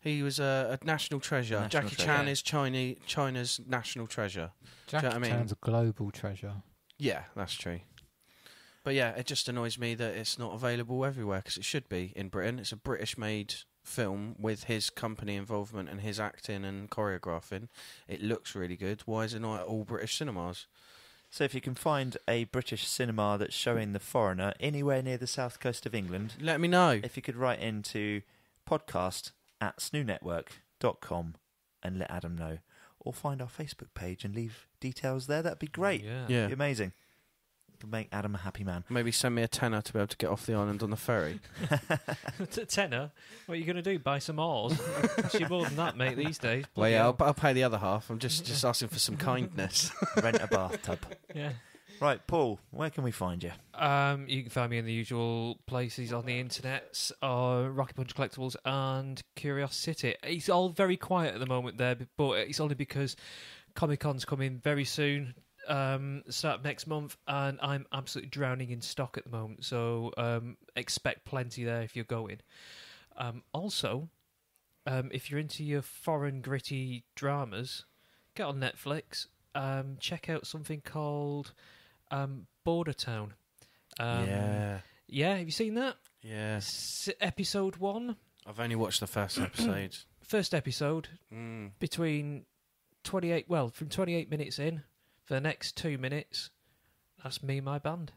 He was a national treasure. National Jackie treasure. Chan is China's national treasure. Jackie Do you know what I mean? Chan's a global treasure. Yeah, that's true. But yeah, it just annoys me that it's not available everywhere because it should be in Britain. It's a British-made film with his company involvement and his acting and choreographing. It looks really good. Why is it not at all British cinemas? So if you can find a British cinema that's showing The Foreigner anywhere near the south coast of England, Let me know. if you could write into podcast@snewnetwork.com and let Adam know, or find our Facebook page and leave details there, that'd be great. Yeah. Yeah. It'd be amazing. Could make Adam a happy man. Maybe send me a tenner to be able to get off the island on the ferry. Tenner? What are you going to do? Buy some oars? It's more than that, mate, these days. Well, Bloody yeah, hell. I'll pay the other half. I'm just asking for some kindness. Rent a bathtub. Yeah. Right, Paul, where can we find you? You can find me in the usual places on the internet, Rocket Punch Collectables and Curiosity. It's all very quiet at the moment there, but it's only because Comic-Con's coming very soon, start of next month, and I'm absolutely drowning in stock at the moment, so expect plenty there if you're going. Also, if you're into your foreign gritty dramas, get on Netflix, check out something called... Border Town. Yeah. Yeah, have you seen that? Yeah. Episode 1. I've only watched the first episode. First episode, between from 28 minutes in, for the next 2 minutes, that's me and my band.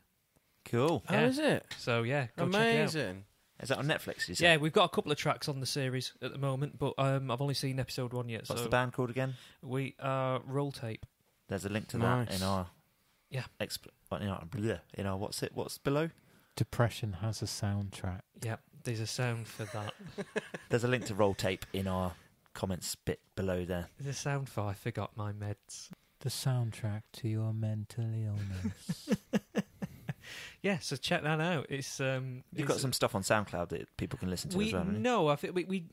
Cool. How is it? So, yeah, go check it out. Amazing. Is that on Netflix, you said? Yeah, we've got a couple of tracks on the series at the moment, but I've only seen episode 1 yet. What's so the band called again? We are Roll Tape. There's a link to Nice. that in our... Yeah. In our what's below? Depression has a soundtrack. Yeah, there's a sound for that. There's a link to Roll Tape in our comments bit below there. There's a sound for I Forgot My Meds. The soundtrack to your mental illness. Yeah, so check that out. It's You've got some stuff on SoundCloud that people can listen to as well, haven't you? No, I think we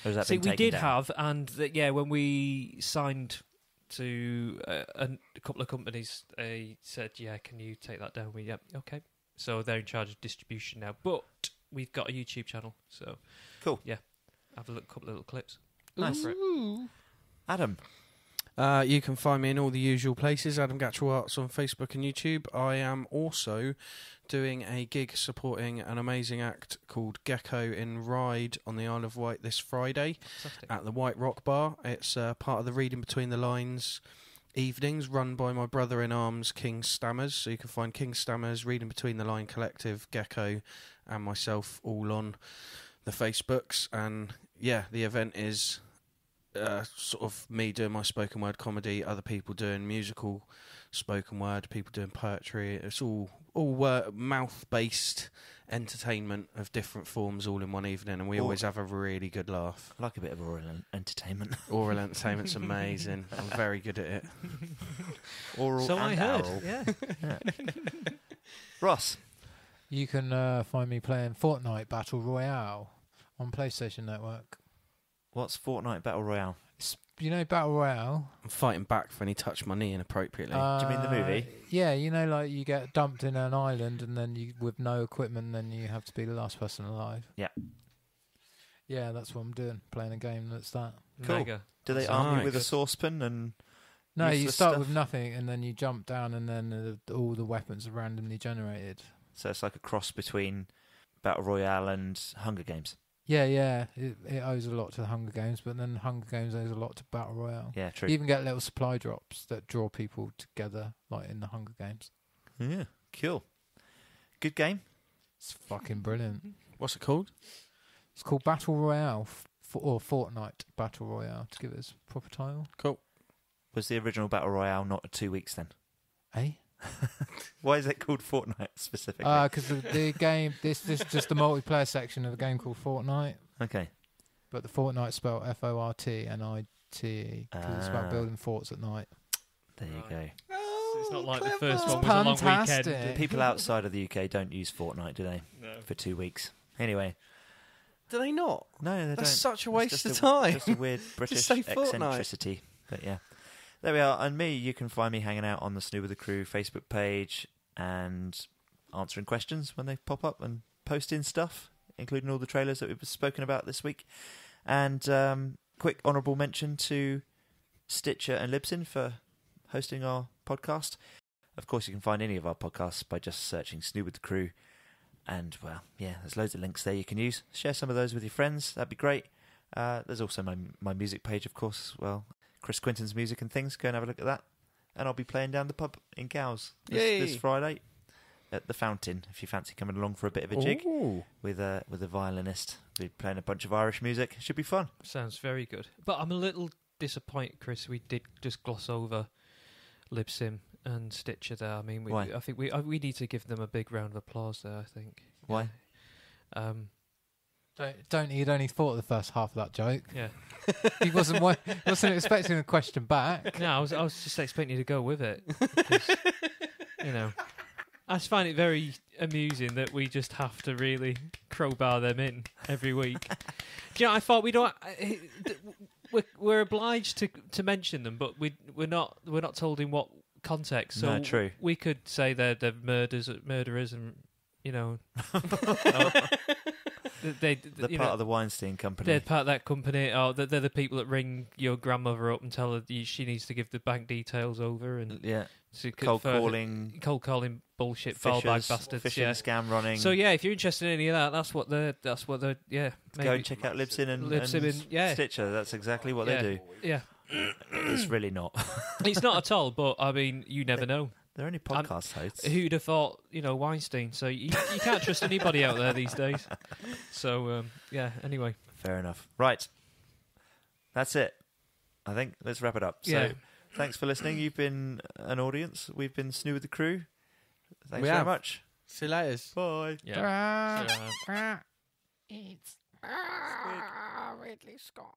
Or has that see been we taken did down? have, and when we signed to a couple of companies, they said, "Yeah, can you take that down?" Yep, okay. So they're in charge of distribution now, but we've got a YouTube channel, so Cool. Yeah, have a look, couple of little clips. Nice. Ooh. Adam. You can find me in all the usual places, Adam Gatchell Arts on Facebook and YouTube. I am also doing a gig supporting an amazing act called Gecko in Ryde on the Isle of Wight this Friday at the White Rock Bar. It's part of the Reading Between the Lines evenings run by my brother-in-arms, King Stammers. So you can find King Stammers, Reading Between the Line Collective, Gecko and myself all on the Facebooks. And yeah, the event is sort of me doing my spoken word comedy, other people doing musical spoken word, people doing poetry. It's all mouth-based entertainment of different forms all in one evening, and we always have a really good laugh. I like a bit of oral entertainment. Oral entertainment's amazing. I'm very good at it. Oral So and I heard. oral. Yeah. Ross. You can find me playing Fortnite Battle Royale on PlayStation Network. What's Fortnite Battle Royale? You know Battle Royale? I'm fighting back when he touched my knee inappropriately. Do you mean the movie? Yeah, you know, like you get dumped in an island and then you with no equipment, then you have to be the last person alive. Yeah. Yeah, that's what I'm doing, playing a game that's that. Cool. Mega. Do they That's arm you with a nice. saucepan and... No, you useless start stuff? with nothing and then you jump down and then all the weapons are randomly generated. So it's like a cross between Battle Royale and Hunger Games. Yeah, it owes a lot to the Hunger Games, but then Hunger Games owes a lot to Battle Royale. Yeah, true. You even get little supply drops that draw people together, like in the Hunger Games. Yeah, cool. Good game. It's fucking brilliant. What's it called? It's called Battle Royale, or Fortnite Battle Royale, to give it its proper title. Cool. Was the original Battle Royale not 2 weeks then? Eh? Why is it called Fortnite specifically? Because the game, this is just the multiplayer section of a game called Fortnite, Okay. but the Fortnite spelled Fortnite, because it's about building forts at night. There you go. So it's not like the first It's one was a long fantastic. weekend. People outside of the UK don't use Fortnite, do they? No. For 2 weeks. Anyway. Do they not? No, they don't. That's such a It's waste just of time. Just a weird British say Fortnite. eccentricity. But yeah. There we are. And me, you can find me hanging out on the SNEW with the Crew Facebook page and answering questions when they pop up and posting stuff, including all the trailers that we've spoken about this week. And quick honourable mention to Sticher and Libsyn for hosting our podcast. Of course, you can find any of our podcasts by just searching SNEW with the Crew. And, well, yeah, there's loads of links there you can use. Share some of those with your friends. That'd be great. There's also my music page, of course, as well. Chris Quinton's music and things. Go and have a look at that. And I'll be playing down the pub in Cowes this Friday at the Fountain, if you fancy coming along for a bit of a jig with a violinist. We'll be playing a bunch of Irish music. It should be fun. Sounds very good. But I'm a little disappointed, Chris. We did just gloss over Libsyn and Sticher there. I mean, Why? I think we need to give them a big round of applause there, I think. Why? He'd only thought of the first half of that joke. Yeah. He wasn't expecting a question back. No, I was just expecting you to go with it. 'Cause, you know, I just find it very amusing that we just have to really crowbar them in every week. Do you know, I thought we're obliged to mention them, but we're not told in what context. So No, true. We could say they're murderers, and you know. They're part of the Weinstein Company. They're part of that company. Or they're the people that ring your grandmother up and tell her she needs to give the bank details over and cold calling bullshit, foul bag bastards, phishing, scam running. So yeah, if you're interested in any of that, that's what they're maybe. Go and check out Libsyn and Sticher. That's exactly what they do. Yeah, it's really not. It's not at all. But I mean, you never know. They're only podcast hosts. Who'd have thought, Weinstein? So you can't trust anybody out there these days. So, anyway. Fair enough. Right. That's it. I think. Let's wrap it up. Yeah. So, thanks for listening. You've been an audience. We've been SNEW with the Crew. Thanks We very have. much. See you later. Bye. Yeah. It's Ridley Scott.